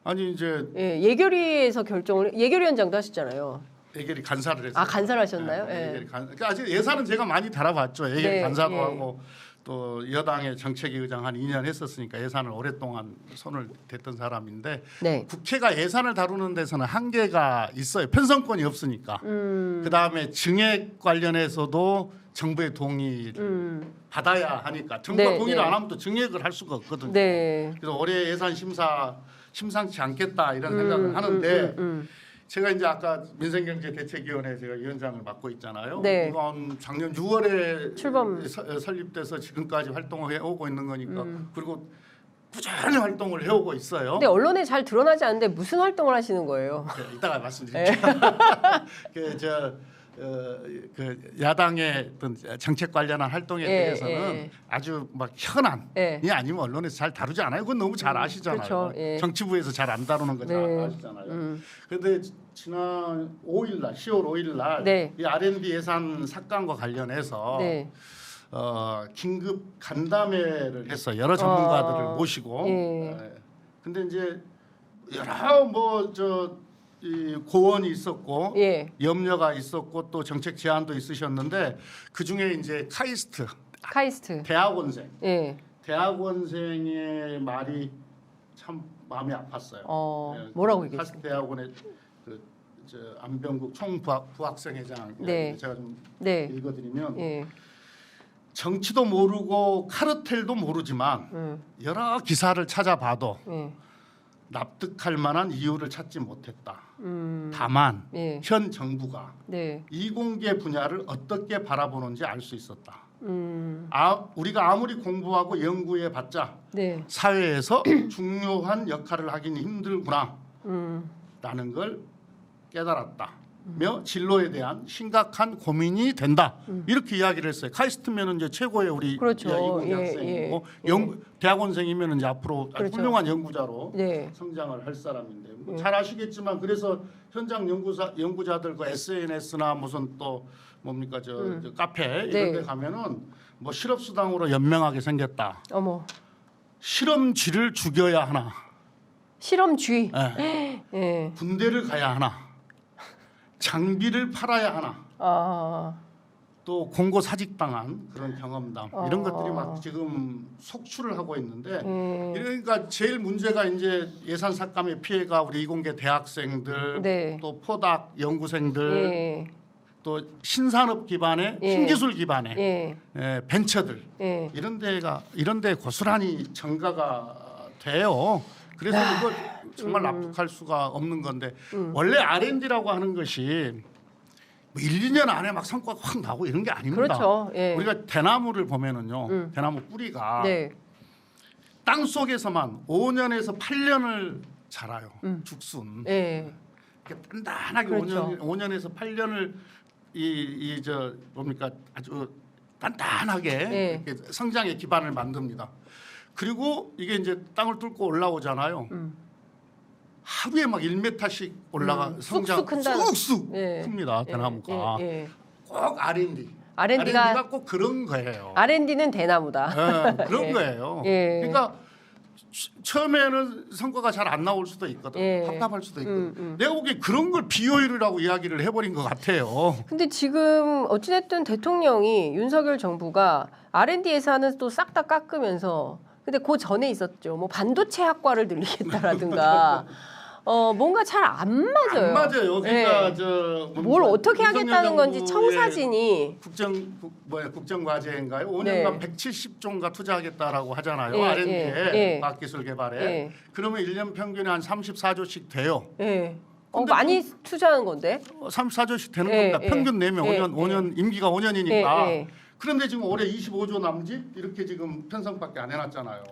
S2: 아니 이제
S1: 예, 예결위에서 결정을 예결위원장도 하셨잖아요.
S2: 예결위 간사를 했어요.
S1: 아 간사하셨나요?
S2: 네,
S1: 예.
S2: 예결위 그러니까 아직 예산은 제가 많이 달아봤죠. 예결위
S1: 네,
S2: 간사도
S1: 예.
S2: 하고 또 여당의 정책위 의장 한 2년 했었으니까 예산을 오랫동안 손을 댔던 사람인데
S1: 네.
S2: 국회가 예산을 다루는 데서는 한계가 있어요. 편성권이 없으니까. 그다음에 증액 관련해서도 정부의 동의를 받아야 하니까 정부가
S1: 네,
S2: 동의를
S1: 네.
S2: 안 하면 또 증액을 할 수가 없거든요.
S1: 네.
S2: 그래서 올해 예산 심상치 않겠다 이런 생각을 하는데 제가 이제 아까 민생경제대책위원회 제가 위원장을 맡고 있잖아요.
S1: 네.
S2: 이건 작년 6월에
S1: 출범.
S2: 설립돼서 지금까지 활동을 해오고 있는 거니까 그리고 꾸준히 활동을 해오고 있어요.
S1: 근데 언론에 잘 드러나지 않는데 무슨 활동을 하시는 거예요?
S2: 네, 이따가 말씀드릴게요. 그 야당의 어떤 정책 관련한 활동에 대해서는 아주 막 현안이 아니면 언론에서 잘 다루지 않아요. 그건 너무 잘 아시잖아요.
S1: 그렇죠. 예.
S2: 정치부에서 잘 안 다루는 거 잘
S1: 네.
S2: 아시잖아요. 그런데 지난 5일날 10월 5일날
S1: 네.
S2: 이 R&D 예산 삭감과 관련해서
S1: 네.
S2: 긴급 간담회를 했어요. 여러 전문가들을 모시고.
S1: 예.
S2: 근데 이제 여러 이 고언이 있었고
S1: 예.
S2: 염려가 있었고 또 정책 제안도 있으셨는데 그 중에 이제
S1: 카이스트.
S2: 대학원생
S1: 예.
S2: 대학원생의 말이 참 마음이 아팠어요. 예,
S1: 뭐라고
S2: 카이스트
S1: 얘기했어요?
S2: 대학원의 안병국 총부학생회장
S1: 네.
S2: 제가 좀
S1: 네.
S2: 읽어드리면
S1: 예.
S2: 정치도 모르고 카르텔도 모르지만 여러 기사를 찾아봐도
S1: 예.
S2: 납득할 만한 이유를 찾지 못했다. 다만
S1: 예.
S2: 현 정부가
S1: 네.
S2: 이공계 분야를 어떻게 바라보는지 알 수 있었다.
S1: 음.
S2: 우리가 아무리 공부하고 연구해봤자
S1: 네.
S2: 사회에서 중요한 역할을 하기는 힘들구나 라는 걸 깨달았다며 진로에 대한 심각한 고민이 된다. 이렇게 이야기를 했어요. 카이스트면 이제 최고의 우리
S1: 그렇죠.
S2: 이공계
S1: 예,
S2: 학생이고
S1: 예.
S2: 대학원생이면 이제 앞으로 아주
S1: 그렇죠.
S2: 훌륭한 연구자로
S1: 네.
S2: 성장을 할 사람인데 잘 아시겠지만 그래서 현장 연구자들과 SNS나 무슨 또 뭡니까 저 카페 이런
S1: 네.
S2: 데 가면은 뭐 실업수당으로 연명하게 생겼다.
S1: 어머.
S2: 실험쥐를 죽여야 하나.
S1: 실험쥐.
S2: 예.
S1: 예.
S2: 군대를 가야 하나. 장비를 팔아야 하나.
S1: 아.
S2: 또 공고 사직당한 그런 경험담 이런 것들이 막 지금 속출을 하고 있는데 그러니까 제일 문제가 이제 예산 삭감의 피해가 우리 이공계 대학생들
S1: 네.
S2: 또 포닥 연구생들
S1: 예.
S2: 또 신산업 기반의
S1: 예.
S2: 신기술 기반의
S1: 예.
S2: 벤처들
S1: 예.
S2: 이런 데 고스란히 증가가 돼요. 그래서 이거 정말 납득할 수가 없는 건데 원래 R&D라고 하는 것이 뭐 1, 2년 안에 막 성과가 확 나고 이런 게 아닙니다.
S1: 그렇죠. 예.
S2: 우리가 대나무를 보면은요. 대나무 뿌리가
S1: 네.
S2: 땅 속에서만 5년에서 8년을 자라요. 죽순.
S1: 예.
S2: 이렇게 단단하게
S1: 그렇죠.
S2: 5년에서 8년을 뭡니까 아주 단단하게
S1: 예.
S2: 이렇게 성장의 기반을 만듭니다. 그리고 이게 이제 땅을 뚫고 올라오잖아요. 하루에 막 1m씩 올라가 성장
S1: 쑥쑥 큰다.
S2: 쑥쑥
S1: 예.
S2: 큽니다. 대나무가
S1: 예. 예.
S2: 꼭 R&D.
S1: R&D가
S2: 꼭 그런 거예요.
S1: R&D는 대나무다.
S2: 예, 그런
S1: 예.
S2: 거예요.
S1: 예.
S2: 그러니까 처음에는 성과가 잘 안 나올 수도 있거든.
S1: 예.
S2: 답답할 수도 있거든. 내가 보기엔 그런 걸 비효율이라고 이야기를 해버린 것 같아요.
S1: 근데 지금 어찌됐든 대통령이 윤석열 정부가 R&D 예산은 또 싹 다 깎으면서 근데 그 전에 있었죠. 뭐 반도체 학과를 늘리겠다라든가 뭔가 잘 안 맞아요.
S2: 안 맞아요. 그러니까
S1: 예. 뭘 어떻게 하겠다는 건지 청사진이
S2: 국정과제인가요? 5년간
S1: 네.
S2: 170조인가 투자하겠다라고 하잖아요.
S1: 예,
S2: R&D에
S1: 예.
S2: 과학기술 개발에.
S1: 예.
S2: 그러면 1년 평균에 한 34조씩 돼요.
S1: 예.
S2: 근데
S1: 많이 투자하는 건데.
S2: 34조씩 되는
S1: 예,
S2: 겁니다.
S1: 예.
S2: 평균 내면
S1: 예,
S2: 5년 임기가 5년이니까.
S1: 예, 예.
S2: 그런데 지금 올해 25조 남짓 이렇게 지금 편성밖에 안 해놨잖아요.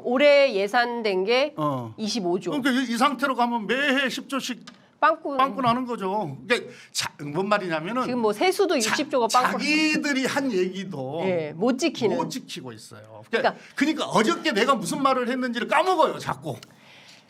S1: 올해 예산된 게
S2: 어.
S1: 25조.
S2: 그러니까 이 상태로 가면 매해 10조씩 빵꾸나는 거죠. 그러니까 뭔 말이냐면은
S1: 지금 뭐 세수도 60조가 빵꾸.
S2: 자기들이 한 얘기도
S1: 예, 못 지키는.
S2: 못 지키고 있어요. 그러니까 어저께 내가 무슨 말을 했는지를 까먹어요, 자꾸.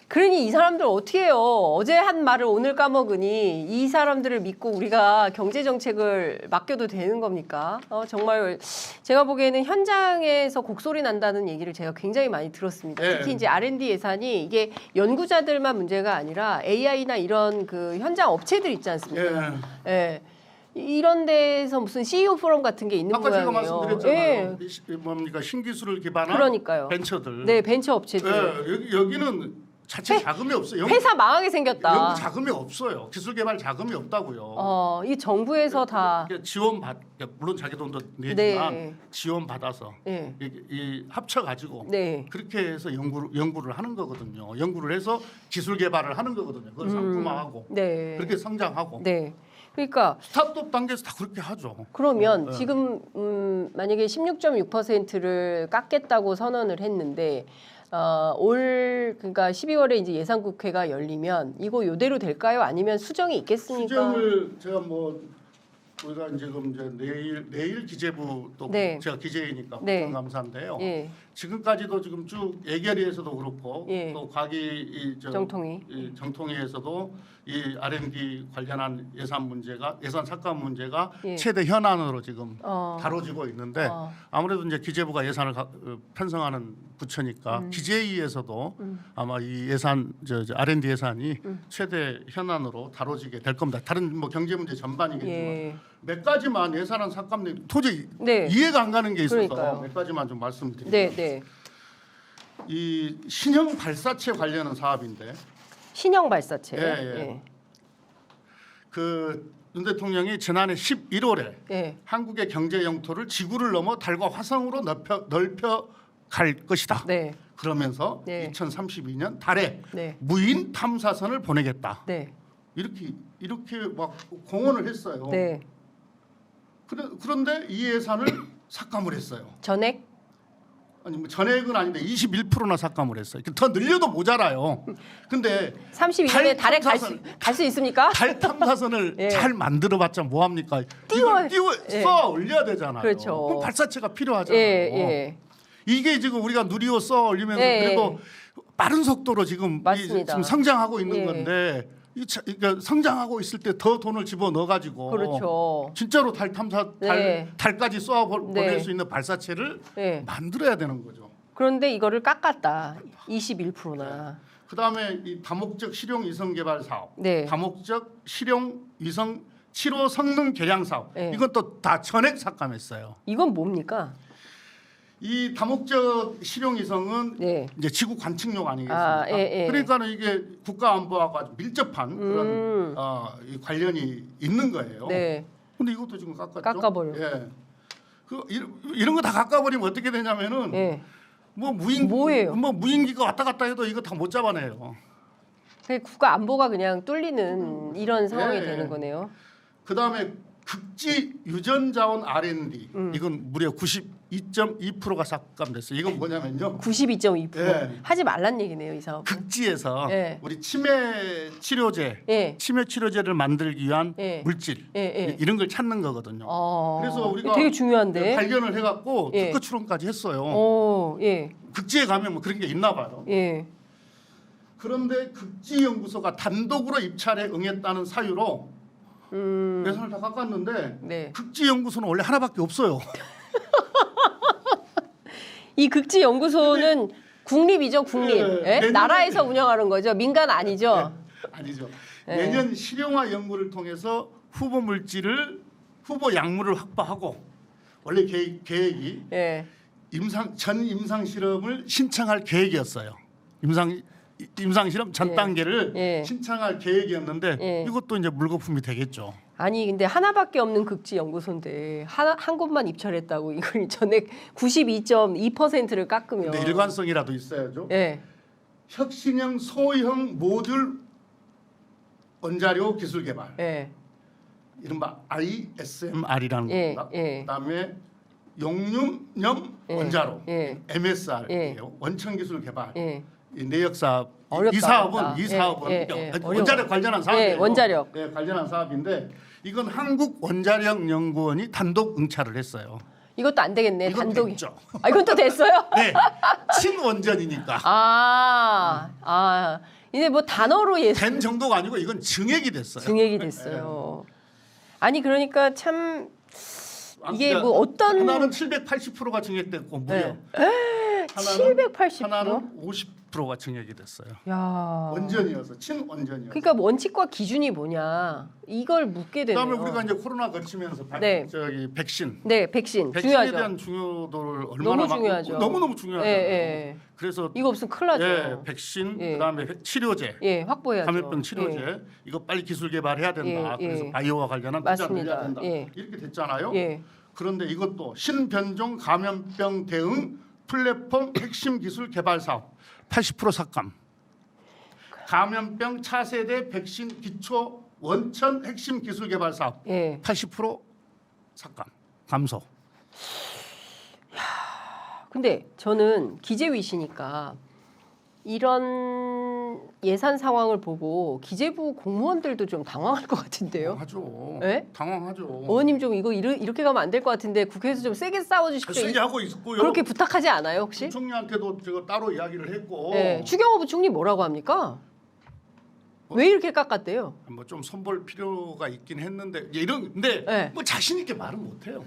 S1: 그러니 이 사람들 어떻게 해요? 어제 한 말을 오늘 까먹으니 이 사람들을 믿고 우리가 경제 정책을 맡겨도 되는 겁니까? 정말 제가 보기에는 현장에서 곡소리 난다는 얘기를 제가 굉장히 많이 들었습니다.
S2: 예.
S1: 특히 이제 R&D 예산이 이게 연구자들만 문제가 아니라 AI나 이런 그 현장 업체들 있지 않습니까?
S2: 예.
S1: 예. 이런 데서 무슨 CEO 포럼 같은 게 있는
S2: 아까 제가
S1: 모양이에요.
S2: 말씀드렸잖아요.
S1: 예.
S2: 뭡니까 신기술을 기반한
S1: 그러니까요.
S2: 벤처들.
S1: 네, 벤처 업체들.
S2: 예, 여기는 자체 자금이 없어요.
S1: 회사 망하게 생겼다.
S2: 연구 자금이 없어요. 기술 개발 자금이 없다고요.
S1: 이 정부에서 다.
S2: 물론 자기 돈도 내지만
S1: 네.
S2: 지원 받아서
S1: 네.
S2: 이 합쳐 가지고
S1: 네.
S2: 그렇게 해서 연구를 하는 거거든요. 연구를 해서 기술 개발을 하는 거거든요. 그걸 상품화하고
S1: 네.
S2: 그렇게 성장하고
S1: 네. 그러니까
S2: 스타트업 단계에서 다 그렇게 하죠.
S1: 그러면
S2: 네.
S1: 지금 만약에 16.6%를 깎겠다고 선언을 했는데 그러니까 12월에 이제 예산국회가 열리면 이거 요대로 될까요? 아니면 수정이 있겠습니까?
S2: 수정을 제가 우리가 지금 이제 내일 기재부 또
S1: 네.
S2: 제가 기재이니까
S1: 네.
S2: 국정감사인데요.
S1: 예.
S2: 지금까지도 지금 쭉 예결위에서도 그렇고
S1: 예.
S2: 또 과기
S1: 정통위.
S2: 이 정통위에서도 이 R&D 관련한 예산 삭감 문제가
S1: 예.
S2: 최대 현안으로 지금
S1: 어.
S2: 다뤄지고 있는데 아무래도 이제 기재부가 예산을 편성하는 부처니까 기재위에서도 아마 이 예산 R&D 예산이 최대 현안으로 다뤄지게 될 겁니다. 다른 뭐 경제 문제 전반이겠지만
S1: 예.
S2: 몇 가지만 예산안 삭감 도저히
S1: 네.
S2: 이해가 안 가는 게 있어서
S1: 그러니까요.
S2: 몇 가지만 좀 말씀드릴게요.
S1: 네, 네.
S2: 이 신형 발사체 관련한 사업인데
S1: 신형 발사체.
S2: 예. 윤 대통령이 지난해 11월에
S1: 예.
S2: 한국의 경제 영토를 지구를 넘어 달과 화성으로 넓혀 갈 것이다.
S1: 네.
S2: 그러면서
S1: 네.
S2: 2032년 달에
S1: 네.
S2: 무인 탐사선을 보내겠다.
S1: 네.
S2: 이렇게 막 공언을 했어요.
S1: 네.
S2: 그런데 이 예산을 삭감을 했어요.
S1: 전액?
S2: 아니 뭐 전액은 아닌데 21%나 삭감을 했어요. 더 늘려도 모자라요. 근데
S1: 32년에 달에 갈
S2: 탐사선-
S1: 수 있습니까?
S2: 달 탐사선을
S1: 예.
S2: 잘 만들어봤자 뭐 합니까?
S1: 띄워-
S2: 이걸
S1: 예.
S2: 쏘아 올려야 되잖아요.
S1: 그렇죠.
S2: 그럼 발사체가 필요하잖아요.
S1: 예.
S2: 이게 지금 우리가 누리호 쏘아 올리면서
S1: 예.
S2: 그래도 빠른 속도로 지금
S1: 맞습니다.
S2: 지금 성장하고 있는
S1: 예.
S2: 건데 그러니까 성장하고 있을 때 더 돈을 집어 넣어가지고
S1: 그렇죠.
S2: 진짜로
S1: 네.
S2: 달까지 쏘아 보낼
S1: 네.
S2: 수 있는 발사체를
S1: 예.
S2: 만들어야 되는 거죠.
S1: 그런데 이거를 깎았다. 21%나.
S2: 그다음에 이 다목적 실용 위성 개발 사업,
S1: 네.
S2: 다목적 실용 위성 7호 성능 개량 사업,
S1: 네.
S2: 이건 또 다 전액 삭감했어요.
S1: 이건 뭡니까?
S2: 이 다목적 실용 위성은
S1: 네.
S2: 이제 지구 관측용 아니겠습니까?
S1: 예.
S2: 그러니까는 이게 국가 안보하고 아주 밀접한 그런 이 관련이 있는 거예요.
S1: 네.
S2: 근데 이것도 지금 깎았죠.
S1: 깎아버려.
S2: 예. 이런 거 다 깎아버리면 어떻게 되냐면은
S1: 예.
S2: 뭐예요? 뭐 무인기가 왔다 갔다 해도 이거 다 못 잡아내요.
S1: 국가 안보가 그냥 뚫리는 이런 상황이
S2: 예.
S1: 되는 거네요.
S2: 그다음에 극지 유전 자원 R&D 이건 무려 92.2%가 삭감됐어요. 이건 뭐냐면요.
S1: 92.2%.
S2: 예.
S1: 하지 말란 얘기네요, 이 사업.
S2: 극지에서
S1: 예.
S2: 우리 치매 치료제,
S1: 예.
S2: 치매 치료제를 만들기 위한
S1: 예.
S2: 물질
S1: 예.
S2: 이런 걸 찾는 거거든요. 그래서 우리가
S1: 되게 중요한데.
S2: 발견을 해갖고
S1: 예.
S2: 특허 출원까지 했어요.
S1: 예.
S2: 극지에 가면 뭐 그런 게 있나 봐요.
S1: 예.
S2: 그런데 극지연구소가 단독으로 입찰에 응했다는 사유로 예산을 다 깎았는데
S1: 네.
S2: 극지연구소는 원래 하나밖에 없어요.
S1: 이 극지 연구소는 국립이죠, 국립.
S2: 예.
S1: 예? 나라에서 운영하는 거죠. 민간 아니죠.
S2: 아니죠.
S1: 예.
S2: 내년 실용화 연구를 통해서 후보 약물을 확보하고 원래 계획이
S1: 예.
S2: 전 임상 실험을 신청할 계획이었어요. 임상 실험 전
S1: 예.
S2: 단계를
S1: 예.
S2: 신청할 계획이었는데
S1: 예.
S2: 이것도 이제 물거품이 되겠죠.
S1: 아니 근데 하나밖에 없는 극지 연구소인데 한 곳만 입찰했다고 이걸 전액 92.2%를 깎으면.
S2: 근데 일관성이라도 있어야죠.
S1: 예.
S2: 혁신형 소형 모듈 원자료 기술 개발.
S1: 예.
S2: 이른바 ISMR이라는
S1: 예,
S2: 겁니다.
S1: 예.
S2: 그다음에 용융염
S1: 예,
S2: 원자로
S1: 예.
S2: MSR이에요. 원천 기술 개발.
S1: 예.
S2: 이 내역 사업
S1: 어렵다.
S2: 이 사업은
S1: 어렵다.
S2: 이 사업은
S1: 예, 예, 예.
S2: 원자력 관련한 사업이에요.
S1: 예, 원자력.
S2: 예, 관련한 사업인데 이건 한국원자력연구원이 단독 응찰을 했어요.
S1: 이것도 안 되겠네.
S2: 이건
S1: 단독이.
S2: 됐죠.
S1: 아, 이건 또 됐어요?
S2: 네, 친원전이니까
S1: 이제 뭐 단어로
S2: 된 정도가 아니고 이건 증액이 됐어요.
S1: 증액이 됐어요. 아니 그러니까 참 이게
S2: 그러니까
S1: 뭐 어떤
S2: 하나는 780%가 증액됐고 무려
S1: 네. 780%?
S2: 하나는 50%가 증액이 됐어요.
S1: 야.
S2: 원전이어서 친원전이어서.
S1: 그러니까 원칙과 기준이 뭐냐 이걸 묻게 되네요.
S2: 그다음에 우리가 이제 코로나 거치면서
S1: 네.
S2: 저기 백신
S1: 네, 백신에
S2: 중요하죠. 대한 중요도를 얼마나
S1: 너무 중요하죠.
S2: 너무 중요하죠.
S1: 예, 예.
S2: 그래서
S1: 이거 없으면 큰일 나죠.
S2: 예, 백신
S1: 예.
S2: 그다음에 치료제,
S1: 예, 확보해야죠.
S2: 감염병 치료제
S1: 예.
S2: 이거 빨리 기술 개발해야 된다.
S1: 예, 예.
S2: 그래서 바이오와 관련한 투자를
S1: 맞습니다.
S2: 해야 된다.
S1: 예.
S2: 이렇게 됐잖아요.
S1: 예.
S2: 그런데 이것도 신변종 감염병 대응 플랫폼 핵심 기술 개발 사업 80% 삭감. 감염병 차세대 백신 기초 원천 핵심 기술 개발 사업
S1: 예.
S2: 80% 삭감 감소.
S1: 근데 저는 기재위시니까 이런 예산 상황을 보고 기재부 공무원들도 좀 당황할 것 같은데요.
S2: 당황하죠.
S1: 예?
S2: 당황하죠.
S1: 의원님 좀 이거 이렇게 가면 안 될 것 같은데 국회에서 좀 세게 싸워주십시오.
S2: 세게 하고 있고요.
S1: 그렇게 부탁하지 않아요 혹시?
S2: 부총리한테도 제가 따로 이야기를 했고
S1: 네. 추경호 부총리 뭐라고 합니까? 왜 이렇게 깎았대요?
S2: 뭐 좀 손볼 필요가 있긴 했는데 이런 근데
S1: 네.
S2: 뭐 자신 있게 말은 못해요.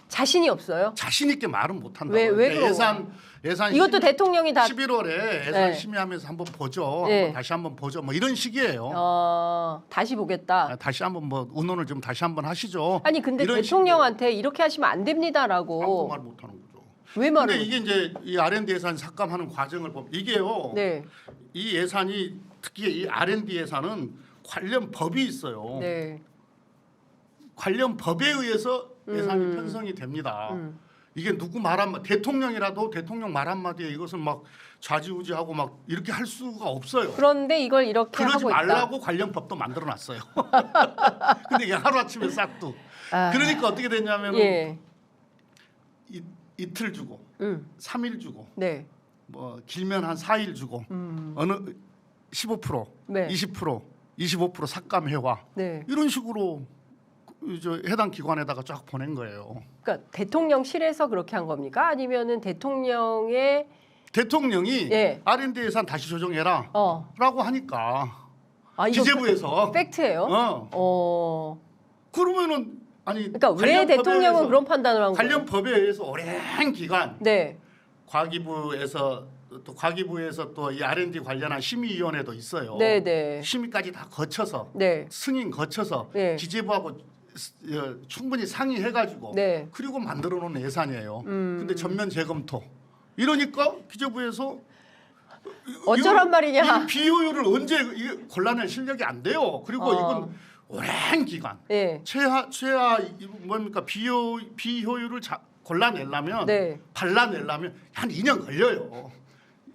S1: 자신이 없어요?
S2: 자신 있게 말은 못한다고.
S1: 왜 그런
S2: 예산
S1: 이것도 대통령이 다
S2: 11월에 예산
S1: 네.
S2: 심의하면서 한번 보죠.
S1: 네.
S2: 다시 한번 보죠. 뭐 이런 식이에요.
S1: 다시 보겠다.
S2: 다시 한번 뭐 의논을 좀 다시 한번 하시죠.
S1: 아니 근데
S2: 이런
S1: 대통령한테 이렇게 하시면 안
S2: 아무도
S1: 됩니다라고
S2: 말 못하는 거죠.
S1: 왜 말을?
S2: 근데 이게 이제 이 R&D 예산 삭감하는 과정을 보면 이게요.
S1: 네,
S2: 이 예산이 특히 이 R&D 예산은 관련 법이 있어요.
S1: 네,
S2: 관련 법에 의해서 예산이 편성이 됩니다. 이게 누구 말 한마디 대통령이라도 대통령 말 한마디에 이것은 막 좌지우지하고 막 이렇게 할 수가 없어요.
S1: 그런데 이걸 이렇게
S2: 그러지
S1: 하고 있다.
S2: 말라고 관련 법도 만들어놨어요. 근데 이게 하루아침에 싹둑. 그러니까 어떻게 됐냐면
S1: 예,
S2: 이틀 주고 3일 주고
S1: 네,
S2: 뭐 길면 한 4일 주고 어느 15%
S1: 네.
S2: 20% 25% 삭감해와
S1: 네.
S2: 이런 식으로 저 해당 기관에다가 쫙 보낸 거예요.
S1: 그러니까 대통령실에서 그렇게 한 겁니까? 아니면은 대통령의
S2: 대통령이
S1: 예.
S2: R&D 예산 다시 조정해라 라고 하니까
S1: 이거
S2: 기재부에서
S1: 팩트예요?
S2: 그러면은 아니
S1: 그러니까 왜
S2: 관련 법에
S1: 대통령은
S2: 의해서
S1: 그런 판단을 한 거예요?
S2: 관련 법에 의해서 오랜 기간
S1: 네,
S2: 과기부에서 또 이 R&D 관련한 심의위원회도 있어요.
S1: 네, 네,
S2: 심의까지 다 거쳐서
S1: 네,
S2: 승인 거쳐서
S1: 네.
S2: 기재부하고 충분히 상의해가지고
S1: 네.
S2: 그리고 만들어 놓은 예산이에요. 근데 전면 재검토 이러니까 기재부에서
S1: 어쩌란 말이냐?
S2: 이 비효율을 언제 골라낼 실력이 안 돼요. 그리고 이건 오랜 기간
S1: 네,
S2: 최하 뭡니까 비효율을 골라내려면
S1: 네.
S2: 발라내려면 한 2년 걸려요.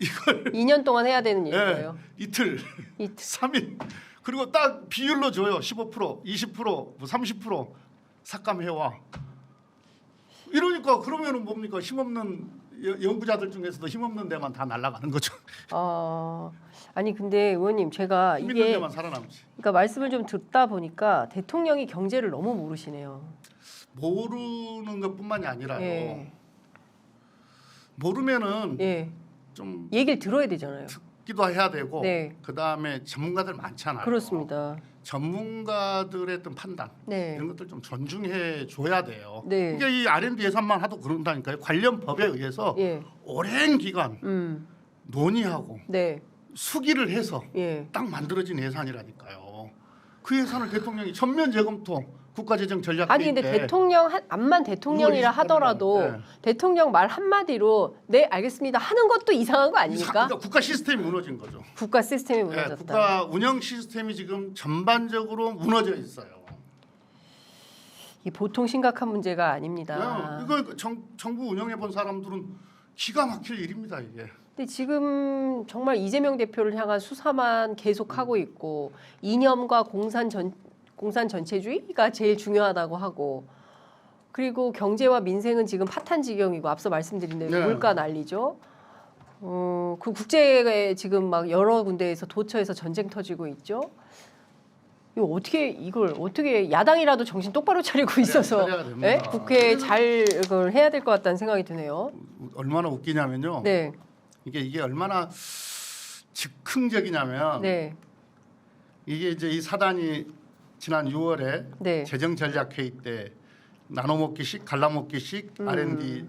S2: 이걸
S1: 2년 동안 해야 되는 일이에요.
S2: 이틀 3일 그리고 딱 비율로 줘요. 15%, 20%, 뭐 30% 삭감해와. 이러니까 그러면은 뭡니까 힘없는 연구자들 중에서도 힘없는 데만 다 날아가는 거죠.
S1: 아니 근데 의원님 제가
S2: 힘 있는
S1: 이게
S2: 데만 살아남지.
S1: 그러니까 말씀을 좀 듣다 보니까 대통령이 경제를 너무 모르시네요.
S2: 모르는 것뿐만이 아니라요.
S1: 예.
S2: 모르면은
S1: 예.
S2: 좀
S1: 얘기를 들어야 되잖아요.
S2: 듣기도 해야 되고
S1: 네.
S2: 그다음에 전문가들 많잖아요.
S1: 그렇습니다.
S2: 전문가들의 어떤 판단
S1: 네.
S2: 이런 것들 좀 존중해 줘야 돼요.
S1: 네.
S2: 이게 이 R&D 예산만 하도 그런다니까요. 관련 법에 의해서
S1: 예.
S2: 오랜 기간 논의하고
S1: 네.
S2: 수기를 해서
S1: 예.
S2: 딱 만들어진 예산이라니까요. 그 예산을 대통령이 전면 재검토 국가재정 전략
S1: 아니 근데 대통령 암만 대통령이라
S2: 6월 23일
S1: 하더라도
S2: 네.
S1: 대통령 말 한마디로 네 알겠습니다 하는 것도 이상한 거 아닙니까?
S2: 그러니까 국가 시스템이 무너진 거죠.
S1: 국가 시스템이
S2: 네,
S1: 무너졌다.
S2: 국가 운영 시스템이 지금 전반적으로 무너져 있어요.
S1: 이 보통 심각한 문제가 아닙니다.
S2: 이거 정부 운영해 본 사람들은 기가 막힐 일입니다 이게.
S1: 근데 지금 정말 이재명 대표를 향한 수사만 계속하고 있고 이념과 공산 전체주의가 제일 중요하다고 하고 그리고 경제와 민생은 지금 파탄 지경이고 앞서 말씀드린 대로
S2: 네.
S1: 물가 난리죠. 그 국제에 지금 막 여러 군데에서 도처에서 전쟁 터지고 있죠. 이걸 어떻게 야당이라도 정신 똑바로 차리고 있어서
S2: 처리해야 됩니다.
S1: 예? 국회에 잘 이걸 해야 될 것 같다는 생각이 드네요.
S2: 얼마나 웃기냐면요.
S1: 네,
S2: 이게 얼마나 즉흥적이냐면
S1: 네,
S2: 이게 이제 이 사단이 지난 6월에
S1: 네.
S2: 재정 전략 회의 때 나눠 먹기식, 갈라 먹기식 R&D는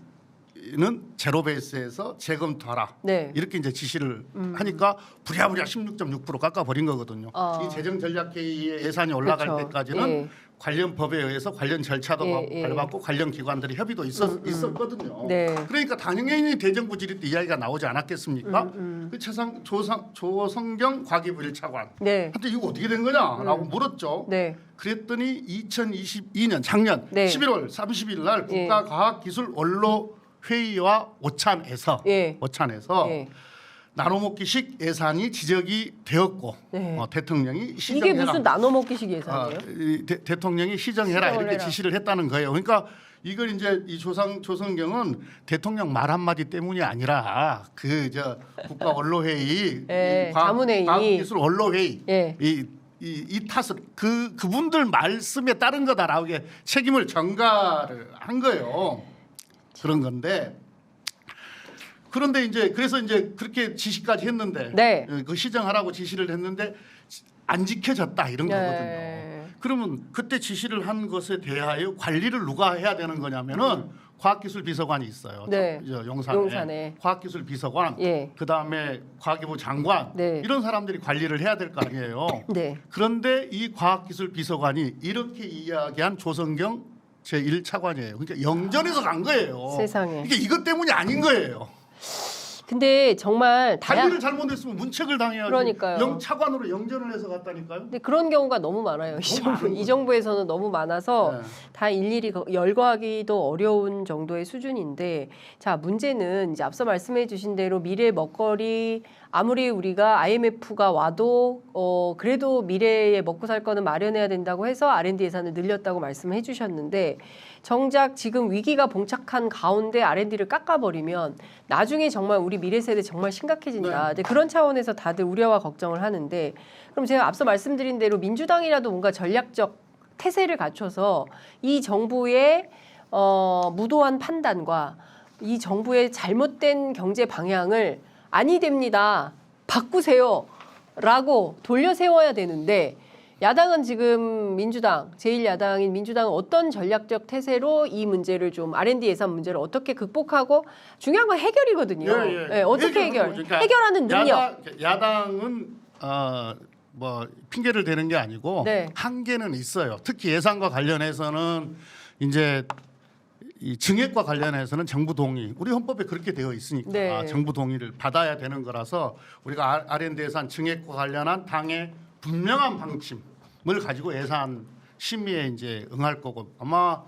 S2: 제로 베이스에서 재검토하라.
S1: 네.
S2: 이렇게 이제 지시를 하니까 부랴부랴 16.6% 깎아 버린 거거든요. 이 재정 전략 회의에 예산이 올라갈
S1: 그렇죠.
S2: 때까지는
S1: 예.
S2: 관련 법에 의해서 관련 절차도
S1: 예.
S2: 밟았고 관련 기관들이 협의도 있었거든요.
S1: 네.
S2: 그러니까 당연히 대정부 질의 때 이야기가 나오지 않았겠습니까? 그 조성경 과기부 1차관
S1: 네.
S2: 한테 이거 어떻게 된 거냐라고 물었죠.
S1: 네.
S2: 그랬더니 2022년 작년
S1: 네.
S2: 11월 30일 날
S1: 예.
S2: 국가과학기술원로회의와 오찬에서
S1: 예.
S2: 예. 나눠먹기식 예산이 지적이 되었고
S1: 네.
S2: 대통령이
S1: 이게
S2: 시정해라.
S1: 무슨 나눠 먹기식 예산이에요?
S2: 대통령이 시정해라
S1: 시정을
S2: 이렇게
S1: 해라.
S2: 지시를 했다는 거예요. 그러니까 이걸 이제 이 조성경은 대통령 말 한마디 때문이 아니라 국가원로회의,
S1: 예,
S2: 이
S1: 자문회의.
S2: 과학기술 원로회의
S1: 예.
S2: 이 탓을 그분들 말씀에 따른 거다라고 책임을 전가를 한 거예요. 그런 건데. 그런데 그래서 그렇게 지시까지 했는데
S1: 네.
S2: 그 시정하라고 지시를 했는데 안 지켜졌다 이런
S1: 네.
S2: 거거든요. 그러면 그때 지시를 한 것에 대하여 관리를 누가 해야 되는 거냐면은 과학기술비서관이 있어요.
S1: 네.
S2: 용산에 과학기술 비서관,
S1: 예.
S2: 그다음에 과기부 장관
S1: 네.
S2: 이런 사람들이 관리를 해야 될 거 아니에요.
S1: 네.
S2: 그런데 이 과학기술 비서관이 이렇게 이야기한 조성경 제1차관이에요. 그러니까 영전에서 간 거예요.
S1: 세상에.
S2: 이게 이것 때문이 아닌 거예요.
S1: 근데 정말
S2: 관리를 잘못했으면 문책을 당해야지.
S1: 그러니까요.
S2: 차관으로 영전을 해서 갔다니까요.
S1: 근데 그런 경우가 너무 많아요. 이 정부에서는 너무 많아서
S2: 네.
S1: 다 일일이 열거하기도 어려운 정도의 수준인데, 자, 문제는 이제 앞서 말씀해 주신 대로 미래 먹거리, 아무리 우리가 IMF가 와도 그래도 미래에 먹고 살 거는 마련해야 된다고 해서 R&D 예산을 늘렸다고 말씀해 주셨는데, 정작 지금 위기가 봉착한 가운데 R&D를 깎아버리면 나중에 정말 우리 미래 세대 정말 심각해진다. 이제 그런 차원에서 다들 우려와 걱정을 하는데, 그럼 제가 앞서 말씀드린 대로 민주당이라도 뭔가 전략적 태세를 갖춰서 이 정부의 무도한 판단과 이 정부의 잘못된 경제 방향을 아니 됩니다. 바꾸세요. 라고 돌려 세워야 되는데, 야당은 지금 민주당, 제1야당인 민주당은 어떤 전략적 태세로 이 문제를 좀 R&D 예산 문제를 어떻게 극복하고, 중요한 건 해결이거든요. 예, 어떻게 해결?
S2: 그러니까
S1: 해결하는 능력.
S2: 야당은 뭐 핑계를 대는 게 아니고
S1: 네.
S2: 한계는 있어요. 특히 예산과 관련해서는 이제 이 증액과 관련해서는 정부 동의, 우리 헌법에 그렇게 되어 있으니까
S1: 네.
S2: 정부 동의를 받아야 되는 거라서 우리가 R&D 예산 증액과 관련한 당의 분명한 방침을 가지고 예산 심의에 이제 응할 거고, 아마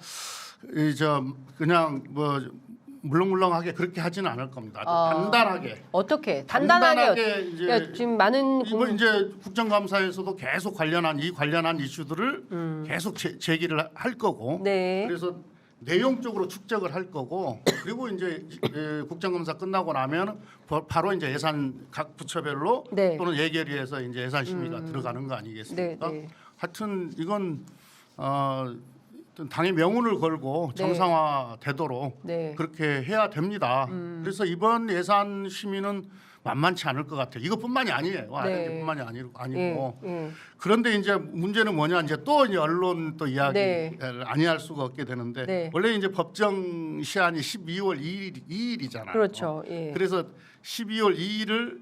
S2: 그냥 뭐 물렁물렁하게 그렇게 하지는 않을 겁니다. 아주 단단하게.
S1: 어떻게? 단단하게
S2: 이제
S1: 그러니까 지금 많은
S2: 이번 이제 국정감사에서도 계속 관련한 이슈들을 계속 제기를 할 거고.
S1: 네.
S2: 그래서 내용적으로 축적을 할 거고, 그리고 이제 국정감사 끝나고 나면 바로 이제 예산 각 부처별로
S1: 네.
S2: 또는 예결위에서 이제 예산 심의가 들어가는 거 아니겠습니까?
S1: 네, 네.
S2: 하여튼 이건 어떤 당의 명운을 걸고
S1: 네.
S2: 정상화되도록
S1: 네.
S2: 그렇게 해야 됩니다. 그래서 이번 예산 심의는 만만치 않을 것 같아요. 이것뿐만이 아니에요. R&D뿐만이 아니고.
S1: 예.
S2: 그런데 이제 문제는 뭐냐, 이제 또 이제 언론 또 이야기를
S1: 네.
S2: 아니할 수가 없게 되는데,
S1: 네.
S2: 원래 이제 법정 시한이 12월 2일이잖아요.
S1: 그렇죠. 예.
S2: 그래서 12월 2일을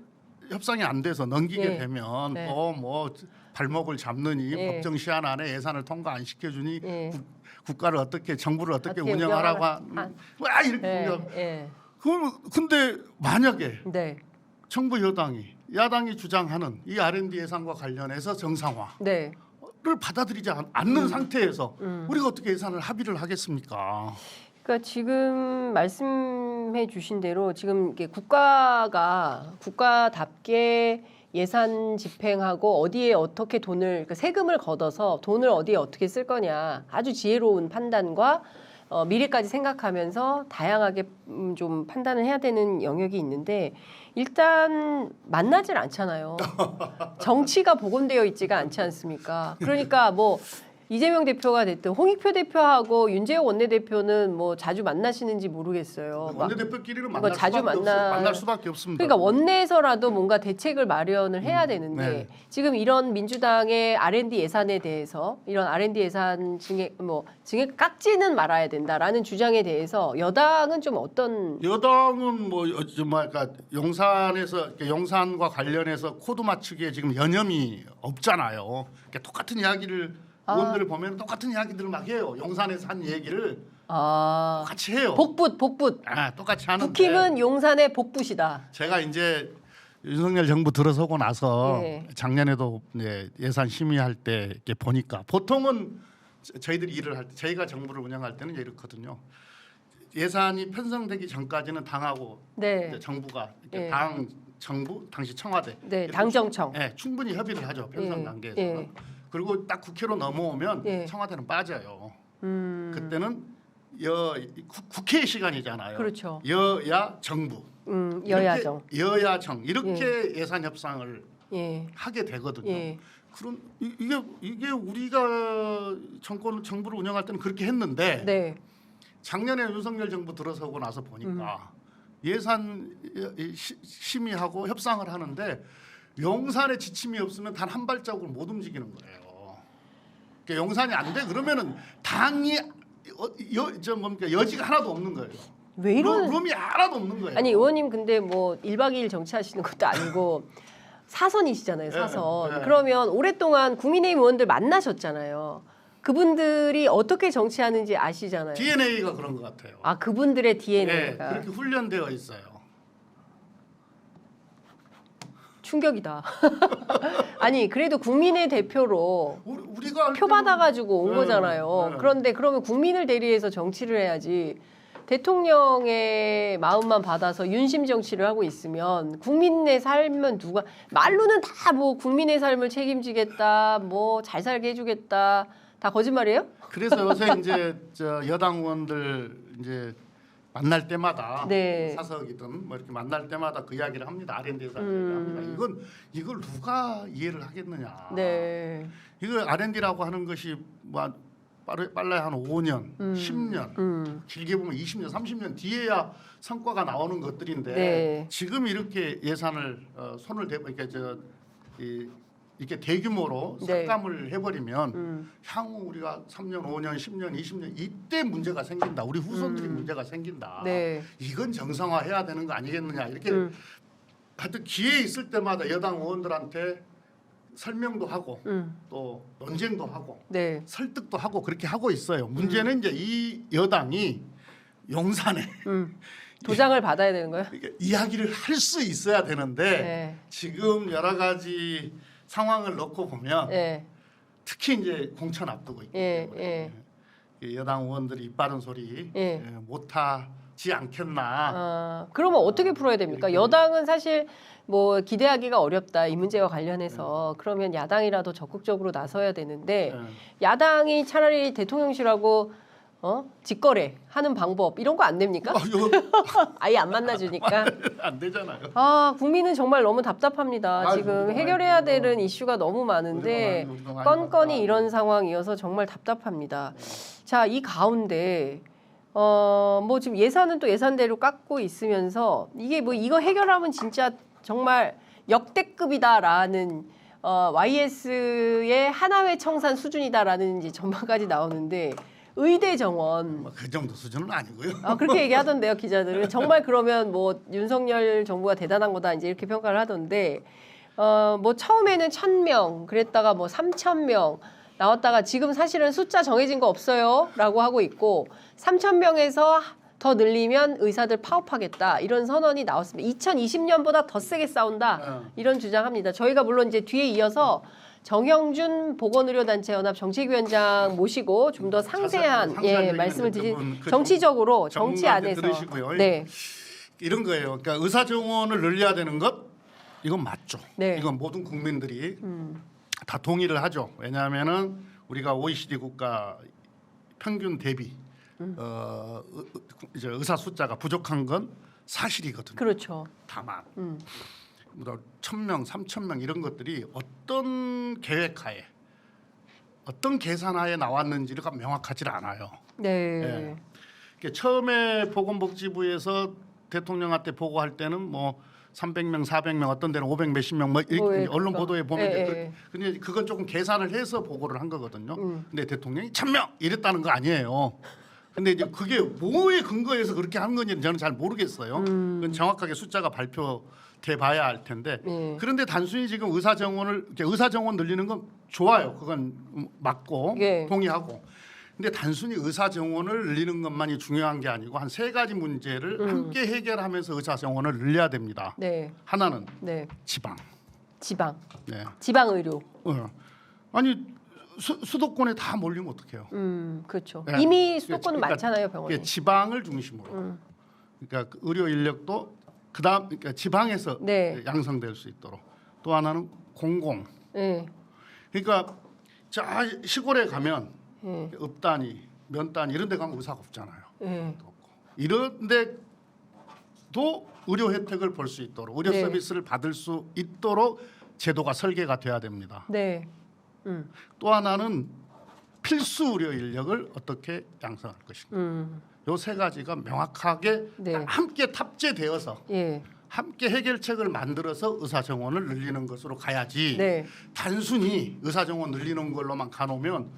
S2: 협상이 안 돼서 넘기게
S1: 네.
S2: 되면
S1: 네.
S2: 또 뭐 발목을 잡느니
S1: 예.
S2: 법정 시한 안에 예산을 통과 안 시켜주니
S1: 예.
S2: 국가를 정부를 어떻게
S1: 어떻게
S2: 운영하라고
S1: 운영하라.
S2: 와 이렇게
S1: 예.
S2: 그럼 근데 만약에
S1: 네.
S2: 정부 야당이 주장하는 이 R&D 예산과 관련해서 정상화를
S1: 네.
S2: 받아들이지 않는 상태에서 우리가 어떻게 예산을 합의를 하겠습니까?
S1: 그러니까 지금 말씀해 주신 대로 지금 이게 국가답게 예산 집행하고 어디에 어떻게 돈을, 그러니까 세금을 걷어서 돈을 어디에 어떻게 쓸 거냐, 아주 지혜로운 판단과 미래까지 생각하면서 다양하게 좀 판단을 해야 되는 영역이 있는데 일단 만나질 않잖아요. 정치가 복원되어 있지가 않지 않습니까? 그러니까 뭐 이재명 대표가 됐든 홍익표 대표하고 윤재호 원내대표는 뭐 자주 만나시는지 모르겠어요. 막
S2: 원내대표끼리는
S1: 뭐
S2: 만날,
S1: 자주
S2: 만날 수밖에 없습니다.
S1: 그러니까 원내에서라도 뭔가 대책을 마련을 해야 되는데
S2: 네.
S1: 지금 이런 민주당의 R&D 예산에 대해서 이런 R&D 예산 증액 깎지는 말아야 된다라는 주장에 대해서 여당은 좀 어떤
S2: 여당은 뭐 그러니까 용산과 관련해서 코드 맞추기에 지금 여념이 없잖아요. 그러니까 똑같은 이야기를 의원들을 보면 똑같은 이야기들을 막 해요. 용산에서 한 얘기를 똑같이 해요.
S1: 복붙
S2: 똑같이 하는데
S1: 국힘은 용산의 복붙이다.
S2: 제가 이제 윤석열 정부 들어서고 나서
S1: 예.
S2: 작년에도 예산 심의할 때 이렇게 보니까 보통은 저희들이 일을 할 때 저희가 정부를 운영할 때는 이렇거든요. 예산이 편성되기 전까지는 당하고
S1: 네.
S2: 이제 정부가 이렇게
S1: 예.
S2: 당 정부 당시 청와대
S1: 네,
S2: 이렇게
S1: 당정청.
S2: 충분히 협의를 하죠. 편성
S1: 예.
S2: 단계에서.
S1: 예.
S2: 그리고 딱 국회로 넘어오면
S1: 예.
S2: 청와대는 빠져요. 그때는 국회의 시간이잖아요.
S1: 그렇죠.
S2: 여야 정부.
S1: 여야정.
S2: 여야정 이렇게 예산 협상을
S1: 예.
S2: 하게 되거든요.
S1: 예.
S2: 그런 이게 우리가 정부를 운영할 때는 그렇게 했는데
S1: 네.
S2: 작년에 윤석열 정부 들어서고 나서 보니까 예산 심의하고 협상을 하는데 용산에 지침이 없으면 단 한 발자국을 못 움직이는 거예요. 그러니까 용산이 안 돼 그러면은 당이 여지가 하나도 없는 거예요.
S1: 왜 이러는
S2: 룸이 하나도 없는 거예요.
S1: 아니 의원님 근데 뭐 1박 2일 정치하시는 것도 아니고 사선이시잖아요. 사선.
S2: 네.
S1: 그러면 오랫동안 국민의힘 의원들 만나셨잖아요. 그분들이 어떻게 정치하는지 아시잖아요.
S2: DNA가 그런 것 같아요.
S1: 아 그분들의
S2: 네,
S1: DNA가
S2: 그렇게 훈련되어 있어요.
S1: 충격이다. 아니 그래도 국민의 대표로
S2: 우리가
S1: 표 받아가지고 온
S2: 네,
S1: 거잖아요.
S2: 네.
S1: 그런데 그러면 국민을 대리해서 정치를 해야지. 대통령의 마음만 받아서 윤심 정치를 하고 있으면 국민의 삶은 누가 말로는 다 뭐 국민의 삶을 책임지겠다, 뭐 잘 살게 해주겠다, 다 거짓말이에요?
S2: 그래서 요새 이제 여당 의원들 이제 만날 때마다
S1: 네.
S2: 사석이든 뭐 이렇게 만날 때마다 그 이야기를 합니다. R&D 예산 얘기합니다. 이걸 누가 이해를 하겠느냐.
S1: 네.
S2: 이거 R&D라고 하는 것이 뭐 빨라야 한 5년, 10년, 길게 보면 20년, 30년 뒤에야 성과가 나오는 것들인데
S1: 네.
S2: 지금 이렇게 예산을 손을 대고 이렇게 대규모로
S1: 네.
S2: 삭감을 해버리면 향후 우리가 3년, 5년, 10년, 20년 이때 문제가 생긴다. 우리 후손들이 문제가 생긴다.
S1: 네.
S2: 이건 정상화해야 되는 거 아니겠느냐. 이렇게 하여튼 기회 있을 때마다 여당 의원들한테 설명도 하고 또 논쟁도 하고
S1: 네.
S2: 설득도 하고 그렇게 하고 있어요. 문제는 이제 이 여당이 용산에
S1: 도장을 받아야 되는 거예요?
S2: 이야기를 할 수 있어야 되는데
S1: 네.
S2: 지금 여러 가지 상황을 놓고 보면
S1: 네.
S2: 특히 이제 공천 앞두고 있기
S1: 예,
S2: 때문에 여당 의원들이 입 바른 소리
S1: 예.
S2: 못하지 않겠나.
S1: 그러면 어떻게 풀어야 됩니까? 여당은 사실 뭐 기대하기가 어렵다 이 문제와 관련해서 그러면 야당이라도 적극적으로 나서야 되는데 야당이 차라리 대통령실하고 직거래 하는 방법 이런 거 안 됩니까? 아예 안 만나주니까.
S2: 안 되잖아요.
S1: 국민은 정말 너무 답답합니다. 지금 해결해야 되는 이슈가 너무 많은데
S2: 우리도 많이
S1: 건건이
S2: 봤다.
S1: 이런 상황이어서 정말 답답합니다. 자, 이 가운데 뭐 지금 예산은 또 예산대로 깎고 있으면서 이게 뭐 이거 해결하면 진짜 정말 역대급이다라는 YS의 하나회 청산 수준이다라는 이제 전망까지 나오는데 의대 정원
S2: 그 정도 수준은 아니고요.
S1: 그렇게 얘기하던데요 기자들은 정말 그러면 뭐 윤석열 정부가 대단한 거다 이제 이렇게 평가를 하던데 뭐 처음에는 1,000명 그랬다가 뭐 3,000명 나왔다가 지금 사실은 숫자 정해진 거 없어요라고 하고 있고 3,000명에서 더 늘리면 의사들 파업하겠다 이런 선언이 나왔습니다. 2020년보다 더 세게 싸운다 이런 주장합니다. 저희가 물론 이제 뒤에 이어서 정영준 보건의료단체연합 정책위원장 모시고 좀 더 상세한 말씀을 드린 정치적으로 정치 안에서
S2: 들으시고요.
S1: 네.
S2: 이런 거예요. 그러니까 의사 정원을 늘려야 되는 것 이건 맞죠.
S1: 네.
S2: 이건 모든 국민들이 다 동의를 하죠. 왜냐하면은 우리가 OECD 국가 평균 대비 이제 의사 숫자가 부족한 건 사실이거든요.
S1: 그렇죠.
S2: 다만 뭐 1,000명, 3,000명 이런 것들이 어떤 계획하에 어떤 계산하에 나왔는지가 명확하지 않아요.
S1: 네.
S2: 예. 그러니까 처음에 보건복지부에서 대통령한테 보고할 때는 뭐 300명, 400명, 어떤 데는 500 몇십 명, 뭐
S1: 예,
S2: 언론
S1: 그러니까.
S2: 보도에 보면
S1: 예.
S2: 근데 그건 조금 계산을 해서 보고를 한 거거든요. 근데 대통령이 1,000명 이랬다는 거 아니에요. 근데 이제 그게 뭐에 근거해서 그렇게 한 건지는 저는 잘 모르겠어요. 그건 정확하게 숫자가 발표돼 봐야 할 텐데. 그런데 단순히 지금 의사 정원 늘리는 건 좋아요. 그건 맞고
S1: 예.
S2: 동의하고. 근데 단순히 의사 정원을 늘리는 것만이 중요한 게 아니고 한 세 가지 문제를 함께 해결하면서 의사 정원을 늘려야 됩니다.
S1: 네.
S2: 하나는
S1: 네.
S2: 지방.
S1: 지방.
S2: 네.
S1: 지방 의료.
S2: 아니 수도권에 다 몰리면 어떡해요?
S1: 그렇죠.
S2: 네.
S1: 이미 수도권은
S2: 그러니까
S1: 많잖아요, 병원에.
S2: 지방을 중심으로. 그러니까 그 의료 인력도 그다음 그러니까 지방에서
S1: 네.
S2: 양성될 수 있도록. 또 하나는 공공.
S1: 네.
S2: 그러니까 저 시골에 가면
S1: 네.
S2: 읍단위, 면단위 이런 데 가면 의사가 없잖아요.
S1: 네.
S2: 이런 데도 의료 혜택을 볼 수 있도록 의료
S1: 네.
S2: 서비스를 받을 수 있도록 제도가 설계가 돼야 됩니다.
S1: 네.
S2: 또 하나는 필수 의료 인력을 어떻게 양성할 것인가. 요 세 가지가 명확하게
S1: 네.
S2: 함께 탑재되어서
S1: 예.
S2: 함께 해결책을 만들어서 의사 정원을 늘리는 것으로 가야지.
S1: 네.
S2: 단순히 의사 정원 늘리는 걸로만 가놓으면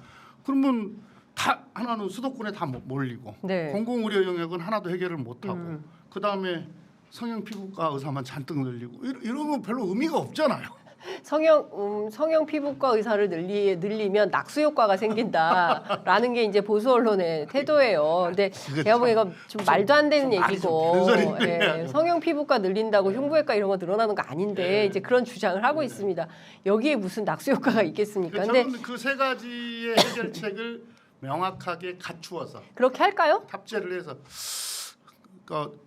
S2: 그러면 다 하나는 수도권에 다 몰리고
S1: 네.
S2: 공공 의료 영역은 하나도 해결을 못 하고 그다음에 성형 피부과 의사만 잔뜩 늘리고 이런 건 별로 의미가 없잖아요.
S1: 성형 피부과 의사를 늘리면 낙수 효과가 생긴다라는 게 이제 보수 언론의 태도예요. 근데 제가 보기엔 이거 좀 말도 안 되는
S2: 좀 말이
S1: 얘기고,
S2: 좀 되는 소리인데.
S1: 예, 성형 피부과 늘린다고 흉부외과 이런 거 늘어나는 거 아닌데 이제 그런 주장을 하고 있습니다. 여기에 무슨 낙수 효과가 있겠습니까? 근데
S2: 저는 그 세 가지의 해결책을 명확하게 갖추어서
S1: 그렇게 할까요?
S2: 탑재를 해서.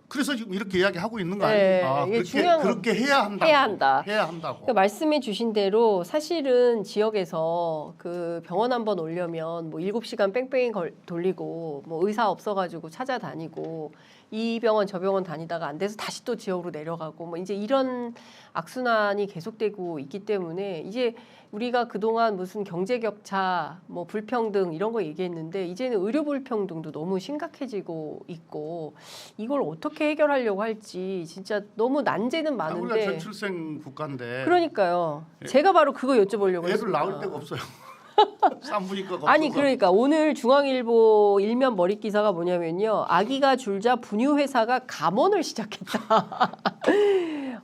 S2: 그래서 지금 이렇게 이야기하고 있는 거
S1: 네,
S2: 아닙니까?
S1: 이게 중요한
S2: 그렇게 해야 한다고.
S1: 해야 한다.
S2: 해야 한다고.
S1: 그러니까 말씀해 주신 대로 사실은 지역에서 그 병원 한번 오려면 뭐 7시간 뺑뺑이 돌리고 뭐 의사 없어가지고 찾아다니고 이 병원 저 병원 다니다가 안 돼서 다시 또 지역으로 내려가고 뭐 이제 이런 악순환이 계속되고 있기 때문에 이제 우리가 그동안 무슨 경제 격차, 뭐 불평등 이런 거 얘기했는데 이제는 의료 불평등도 너무 심각해지고 있고 이걸 어떻게 해결하려고 할지 진짜 너무 난제는
S2: 우리가
S1: 많은데
S2: 저출생 국가인데
S1: 그러니까요. 제가 바로 그거 여쭤보려고
S2: 애들
S1: 했습니다.
S2: 낳을 데가 없어요. 산부인과가 없어서.
S1: 아니 그러니까 오늘 중앙일보 일면 머릿 기사가 뭐냐면요. 아기가 줄자 분유 회사가 감원을 시작했다.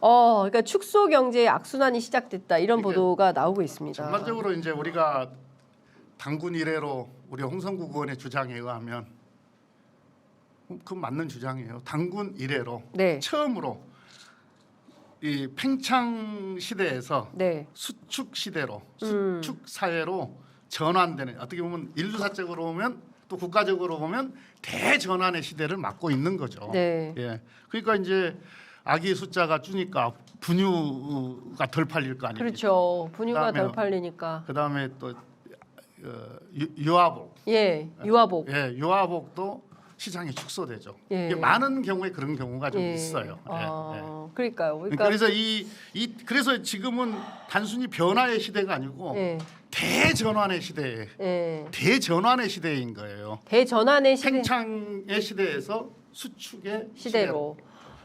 S1: 그러니까 축소 경제의 악순환이 시작됐다. 이런 보도가 나오고 있습니다.
S2: 전반적으로 이제 우리가 당군 이래로 우리 홍성국 의원의 주장에 의하면 그 맞는 주장이에요. 당군 이래로
S1: 네.
S2: 처음으로 이 팽창 시대에서
S1: 네.
S2: 수축 시대로 수축 사회로 전환되는 어떻게 보면 인류사적으로 보면 또 국가적으로 보면 대전환의 시대를 맞고 있는 거죠.
S1: 네.
S2: 예. 그러니까 이제 아기 숫자가 주니까 분유가 덜 팔릴 거 아니에요.
S1: 그렇죠. 분유가
S2: 그다음에-
S1: 덜 팔리니까.
S2: 그다음에 또 유아복.
S1: 예. 유아복.
S2: 예, 유아복도 시장이 축소되죠.
S1: 예.
S2: 이게 많은 경우에 그런 경우가 좀
S1: 예.
S2: 있어요. 예, 예.
S1: 그러니까요. 그러니까
S2: 그래서 그래서 지금은 단순히 변화의 시대가 아니고
S1: 예.
S2: 대전환의 시대,
S1: 예.
S2: 대전환의 시대인 거예요.
S1: 대전환의 시대,
S2: 팽창의 시대에서 수축의
S1: 시대로.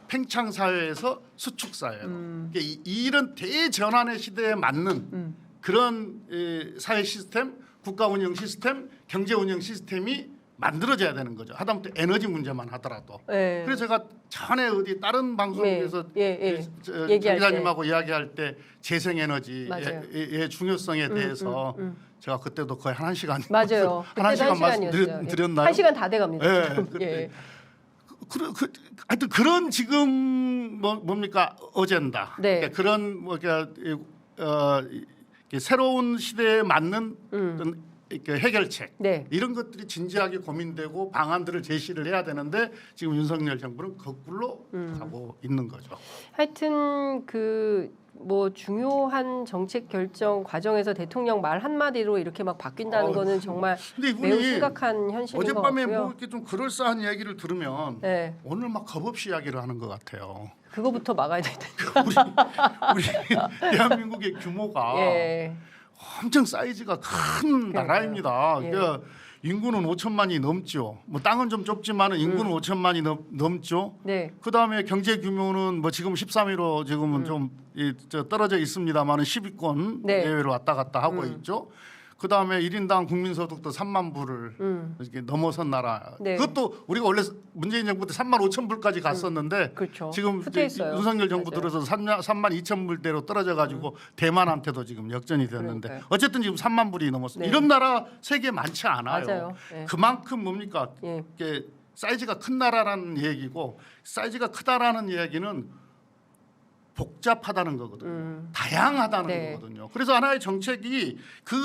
S2: 팽창 사회에서 수축 사회로. 그러니까 이런 대전환의 시대에 맞는 그런 사회 시스템, 국가 운영 시스템, 경제 운영 시스템이 만들어져야 되는 거죠. 하다못해 에너지 문제만 하더라도.
S1: 예.
S2: 그래서 제가 전에 어디 다른 방송에서
S1: 얘기할
S2: 기자님하고 이야기할 때 재생에너지의
S1: 맞아요.
S2: 중요성에 대해서 제가 그때도 거의 한 시간
S1: 맞아요.
S2: 한 시간
S1: 시간이었어요.
S2: 말씀드렸나요?
S1: 한 시간 다 돼갑니다.
S2: 예,
S1: 지금.
S2: 그때.
S1: 예.
S2: 하여튼 그런 지금 뭡니까 어젠다.
S1: 네.
S2: 그러니까 그런 새로운 시대에 맞는 어떤 그 해결책
S1: 네.
S2: 이런 것들이 진지하게 고민되고 방안들을 제시를 해야 되는데 지금 윤석열 정부는 거꾸로 가고 있는 거죠.
S1: 하여튼 그 뭐 중요한 정책 결정 과정에서 대통령 말 한마디로 이렇게 막 바뀐다는 거는 정말
S2: 근데
S1: 매우
S2: 이분이
S1: 심각한 현실인 것
S2: 어젯밤에
S1: 같고요.
S2: 뭐 이렇게 좀 그럴싸한 이야기를 들으면
S1: 네,
S2: 오늘 막 겁없이 이야기를 하는 것 같아요.
S1: 그거부터 막아야 되는데.
S2: 우리 대한민국의 규모가
S1: 예,
S2: 엄청 사이즈가 큰
S1: 그러니까요.
S2: 나라입니다.
S1: 예.
S2: 그러니까 인구는 5천만이 넘죠. 뭐 땅은 좀 좁지만은 인구는 5천만이 넘죠.
S1: 네,
S2: 그 다음에 경제 규모는 뭐 지금 13위로 지금은 좀 떨어져 있습니다만은 10위권
S1: 네.
S2: 내외로 왔다 갔다 하고 있죠. 그 다음에 1인당 국민소득도 3만 불을 이렇게 넘어선 나라.
S1: 네.
S2: 그것도 우리가 원래 문재인 정부 때 3만 5천 불까지 갔었는데
S1: 그렇죠.
S2: 지금
S1: 후퇴했어요.
S2: 윤석열 정부
S1: 맞아요.
S2: 들어서 3만 2천 불대로 떨어져 가지고 대만한테도 지금 역전이 됐는데
S1: 그러니까요.
S2: 어쨌든 지금 3만 불이 넘었어요.
S1: 네.
S2: 이런 나라 세계에 많지 않아요.
S1: 맞아요. 예.
S2: 그만큼 뭡니까?
S1: 예.
S2: 이게 사이즈가 큰 나라라는 얘기고 사이즈가 크다라는 얘기는 복잡하다는 거거든요. 다양하다는
S1: 네.
S2: 거거든요. 그래서 하나의 정책이 그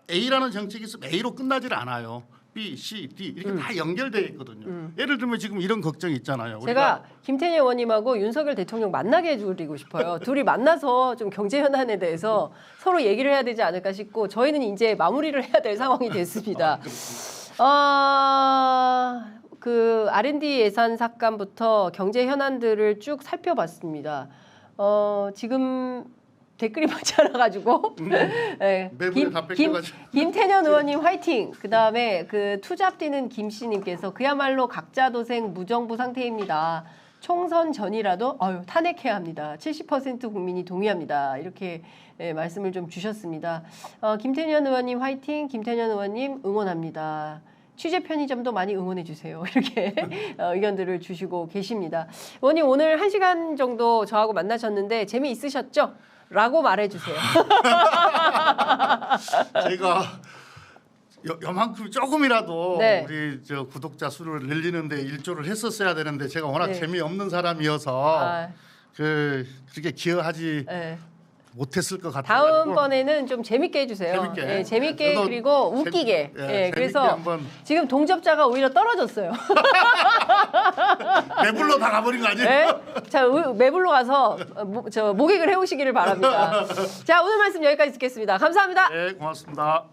S2: A라는 정책이 있으면 A로 끝나질 않아요. B, C, D 이렇게 다 연결되어 있거든요. 예를 들면 지금 이런 걱정이 있잖아요.
S1: 제가 김태년 의원님하고 윤석열 대통령 만나게 해드리고 싶어요. 둘이 만나서 좀 경제 현안에 대해서 서로 얘기를 해야 되지 않을까 싶고 저희는 이제 마무리를 해야 될 상황이 됐습니다. 그 R&D 예산 삭감부터 경제 현안들을 쭉 살펴봤습니다. 지금 댓글이 많지 않아가지고 네.
S2: 매분에 다 뺏겨가지고.
S1: 김태년 의원님 화이팅. 그 다음에 그 투잡 뛰는 김씨님께서 그야말로 각자 도생 무정부 상태입니다. 총선 전이라도 탄핵해야 합니다. 70% 국민이 동의합니다. 이렇게 말씀을 좀 주셨습니다. 김태년 의원님 화이팅. 김태년 의원님 응원합니다. 취재 편의점도 많이 응원해 주세요. 이렇게 의견들을 주시고 계십니다. 의원님 오늘 1시간 정도 저하고 만나셨는데 재미있으셨죠? 라고 말해주세요.
S2: 제가 요만큼 조금이라도
S1: 네.
S2: 우리 저 구독자 수를 늘리는데 일조를 했었어야 되는데 제가 워낙
S1: 네.
S2: 재미없는 사람이어서
S1: 아,
S2: 그렇게 기여하지
S1: 네.
S2: 못했을 것 같아요.
S1: 다음번에는 좀 재밌게 해주세요.
S2: 재밌게.
S1: 예, 재밌게
S2: 저도
S1: 그리고 웃기게.
S2: 예,
S1: 예,
S2: 재밌게
S1: 그래서
S2: 한번
S1: 지금 동접자가 오히려 떨어졌어요.
S2: 매불로 다 가버린 거 아니에요?
S1: 네? 자, 매불로 가서 모객을 해오시기를 바랍니다. 자, 오늘 말씀 여기까지 듣겠습니다. 감사합니다.
S2: 네, 고맙습니다.